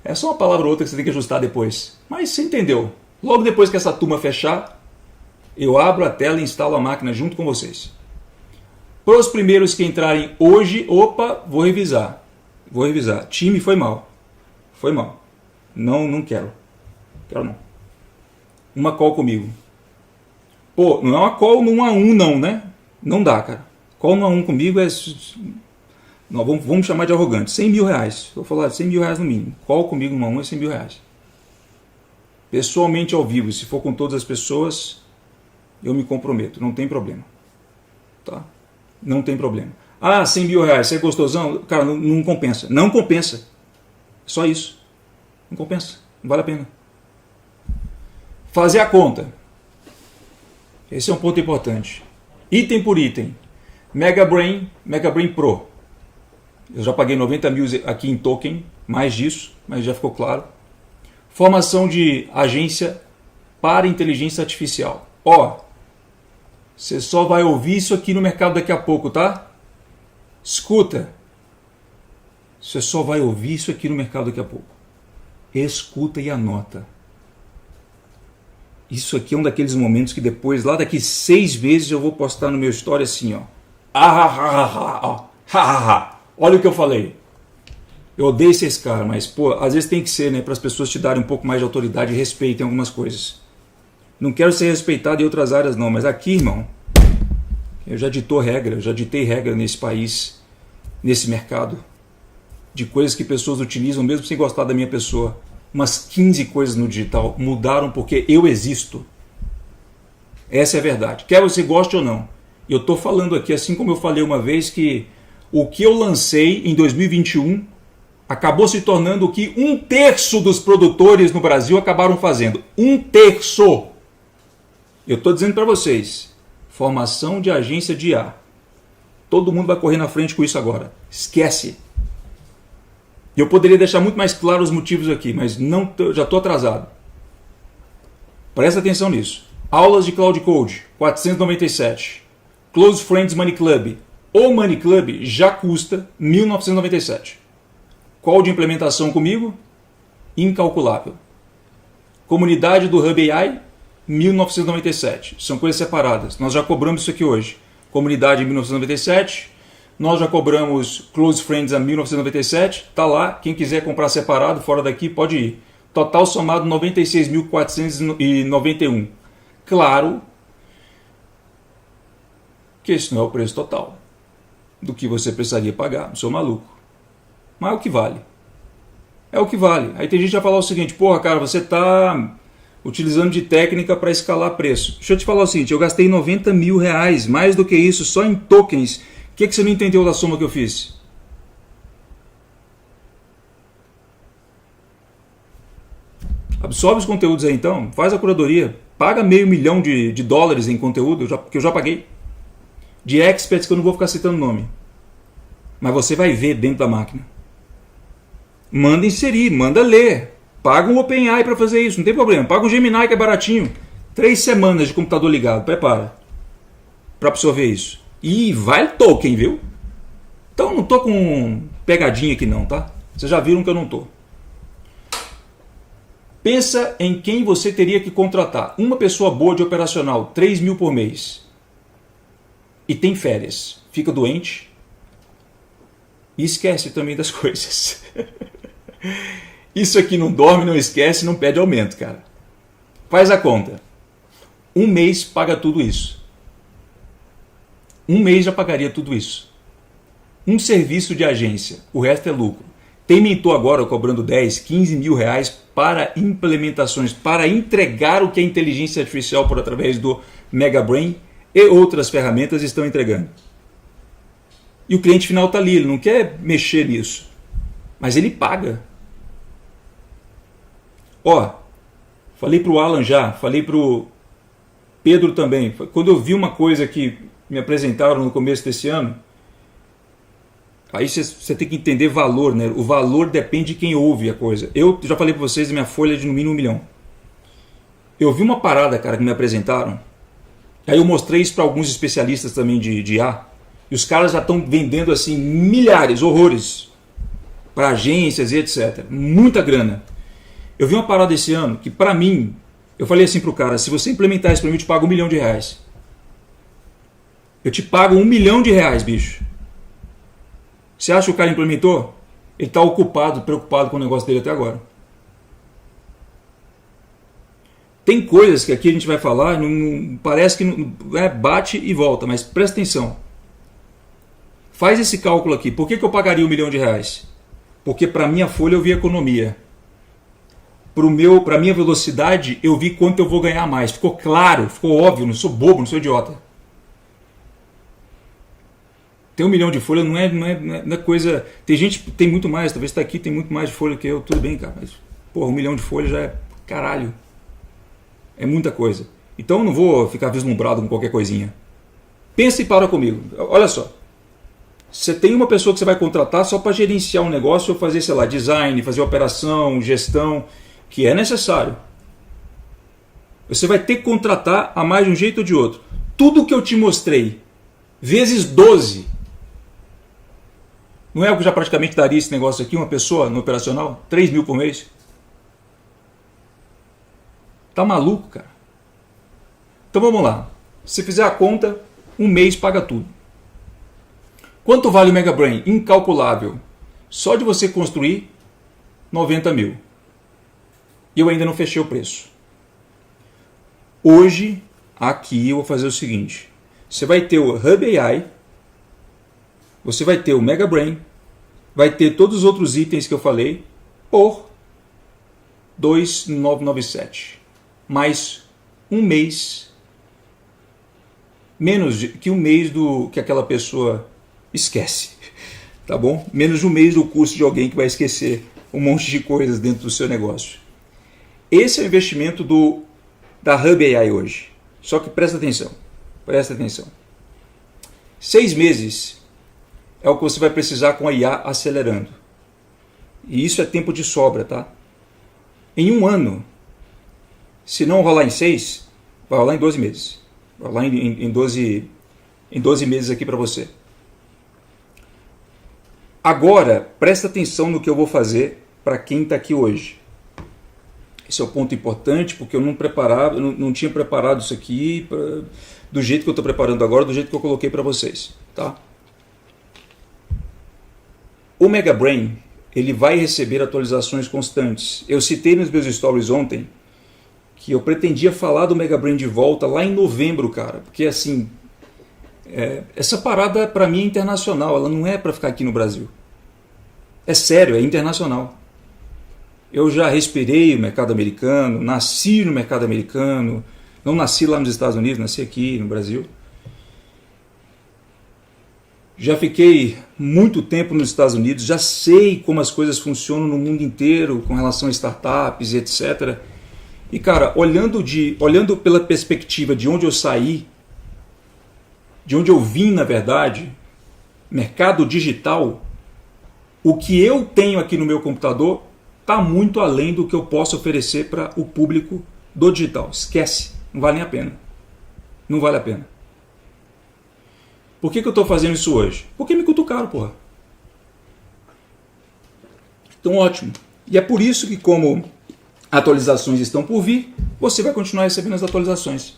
É só uma palavra ou outra que você tem que ajustar depois. Mas você entendeu. Logo depois que essa turma fechar, eu abro a tela e instalo a máquina junto com vocês. Para os primeiros que entrarem hoje, vou revisar. Vou revisar. Time foi mal. Foi mal. Não quero. Quero não. Uma call comigo. Pô, não é uma call no 1 a 1 não, né? Não dá, cara. Call no 1 a 1 comigo é... Não, vamos chamar de arrogante. 100 mil reais. Vou falar 100 mil reais no mínimo. Call comigo no 1 a 1 é 100 mil reais. Pessoalmente ao vivo, se for com todas as pessoas, eu me comprometo. Não tem problema. Tá? Não tem problema. 100 mil reais, você é gostosão? Cara, não compensa. Não compensa. Só isso. Não compensa. Não vale a pena. Fazer a conta. Esse é um ponto importante. Item por item. MegaBrain Pro. Eu já paguei 90 mil aqui em token, mais disso, mas já ficou claro. Formação de agência para inteligência artificial. Você só vai ouvir isso aqui no mercado daqui a pouco, tá? Escuta. Você só vai ouvir isso aqui no mercado daqui a pouco. Escuta e anota. Isso aqui é um daqueles momentos que depois, lá daqui 6 vezes, eu vou postar no meu story assim, ó. Olha o que eu falei. Eu odeio ser esse cara, mas, pô, às vezes tem que ser, né? Para as pessoas te darem um pouco mais de autoridade e respeito em algumas coisas. Não quero ser respeitado em outras áreas, não, mas aqui, irmão, eu já ditei regra nesse país, nesse mercado, de coisas que pessoas utilizam mesmo sem gostar da minha pessoa. Umas 15 coisas no digital mudaram porque eu existo. Essa é a verdade. Quer você goste ou não. Eu estou falando aqui, assim como eu falei uma vez, que o que eu lancei em 2021 acabou se tornando o que 1/3 dos produtores no Brasil acabaram fazendo. 1/3. Eu estou dizendo para vocês, formação de agência de IA. Todo mundo vai correr na frente com isso agora. Esquece. Eu poderia deixar muito mais claro os motivos aqui, mas não, já estou atrasado. Presta atenção nisso. Aulas de Cloud Code, 497. Close Friends Money Club. O Money Club já custa 1.997. Call de implementação comigo, incalculável. Comunidade do Hub AI, 1997. São coisas separadas. Nós já cobramos isso aqui hoje. Comunidade em 1997. Nós já cobramos Close Friends a 1997. Está lá. Quem quiser comprar separado, fora daqui, pode ir. Total somado 96.491. Claro que esse não é o preço total do que você precisaria pagar. Não sou maluco. Mas é o que vale. É o que vale. Aí tem gente que vai falar o seguinte: porra, cara, você está utilizando de técnica para escalar preço. Deixa eu te falar o seguinte: eu gastei 90 mil reais, mais do que isso, só em tokens. O que você não entendeu da soma que eu fiz? Absorve os conteúdos aí então, faz a curadoria, paga $500 mil de dólares em conteúdo, que eu já paguei, de experts que eu não vou ficar citando nome. Mas você vai ver dentro da máquina. Manda inserir, manda ler. Paga um OpenAI para fazer isso, não tem problema. Paga um Gemini que é baratinho. 3 semanas de computador ligado, prepara. Para absorver isso. E vai token, viu? Então não tô com pegadinha aqui não, tá? Vocês já viram que eu não tô. Pensa em quem você teria que contratar. Uma pessoa boa de operacional, 3 mil por mês. E tem férias. Fica doente. E esquece também das coisas. Isso aqui não dorme, não esquece, não pede aumento, cara. Faz a conta. 1 mês paga tudo isso. 1 mês já pagaria tudo isso. Um serviço de agência. O resto é lucro. Tem mentor agora cobrando 10, 15 mil reais para implementações, para entregar o que a inteligência artificial por através do MegaBrain e outras ferramentas estão entregando. E o cliente final está ali, ele não quer mexer nisso. Mas ele paga. Ó, falei para o Alan já, falei para o Pedro também. Quando eu vi uma coisa que me apresentaram no começo desse ano, aí você tem que entender valor, né? O valor depende de quem ouve a coisa. Eu já falei para vocês, a minha folha é de no mínimo 1 milhão. Eu vi uma parada, cara, que me apresentaram. Aí eu mostrei isso para alguns especialistas também de IA. E os caras já estão vendendo assim milhares, horrores, para agências e etc. Muita grana. Eu vi uma parada esse ano que, para mim, eu falei assim pro cara: se você implementar isso para mim, eu te pago R$1 milhão. Eu te pago R$1 milhão, bicho. Você acha que o cara implementou? Ele está ocupado, preocupado com o negócio dele até agora. Tem coisas que aqui a gente vai falar, não, parece que bate e volta, mas presta atenção. Faz esse cálculo aqui. Por que eu pagaria R$1 milhão? Porque para minha folha eu vi economia. Para a minha velocidade eu vi quanto eu vou ganhar mais. Ficou claro, ficou óbvio, não sou bobo, não sou idiota. Tem 1 milhão de folha, não é coisa... Tem gente que tem muito mais, talvez está aqui, tem muito mais de folha que eu, tudo bem, cara. Mas, porra, 1 milhão de folha já é caralho. É muita coisa. Então eu não vou ficar vislumbrado com qualquer coisinha. Pensa e para comigo. Olha só. Você tem uma pessoa que você vai contratar só para gerenciar um negócio ou fazer, sei lá, design, fazer operação, gestão, que é necessário. Você vai ter que contratar a mais de um jeito ou de outro. Tudo que eu te mostrei, vezes 12... Não é o que já praticamente daria esse negócio aqui, uma pessoa no operacional? 3 mil por mês? Tá maluco, cara? Então vamos lá. Se fizer a conta, 1 mês paga tudo. Quanto vale o MegaBrain? Incalculável. Só de você construir, 90 mil. E eu ainda não fechei o preço. Hoje, aqui eu vou fazer o seguinte. Você vai ter o Hub AI, você vai ter o MegaBrain, vai ter todos os outros itens que eu falei por 2.997. Mais 1 mês, menos que 1 mês do que aquela pessoa esquece, tá bom? Menos de 1 mês do custo de alguém que vai esquecer um monte de coisas dentro do seu negócio. Esse é o investimento da Hub AI hoje. Só que presta atenção. 6 meses é o que você vai precisar com a IA acelerando. E isso é tempo de sobra, tá? Em 1 ano, se não rolar em 6, vai rolar em 12 meses. Vai rolar em 12 meses aqui para você. Agora, presta atenção no que eu vou fazer para quem está aqui hoje. Esse é o ponto importante, porque eu não tinha preparado isso aqui do jeito que eu estou preparando agora, do jeito que eu coloquei para vocês. Tá? O Mega Brain, ele vai receber atualizações constantes. Eu citei nos meus stories ontem que eu pretendia falar do Mega Brain de volta lá em novembro, cara. Porque assim, essa parada para mim é internacional, ela não é para ficar aqui no Brasil. É sério, é internacional. Eu já respirei o mercado americano, nasci no mercado americano, não nasci lá nos Estados Unidos, nasci aqui no Brasil. Já fiquei muito tempo nos Estados Unidos, já sei como as coisas funcionam no mundo inteiro com relação a startups e etc. E cara, olhando pela perspectiva de onde eu saí, de onde eu vim na verdade, mercado digital, o que eu tenho aqui no meu computador está muito além do que eu posso oferecer para o público do digital. Esquece, não vale nem a pena. Não vale a pena. Por que eu estou fazendo isso hoje? Porque me cutucaram, porra. Então ótimo. E é por isso que como atualizações estão por vir, você vai continuar recebendo as atualizações.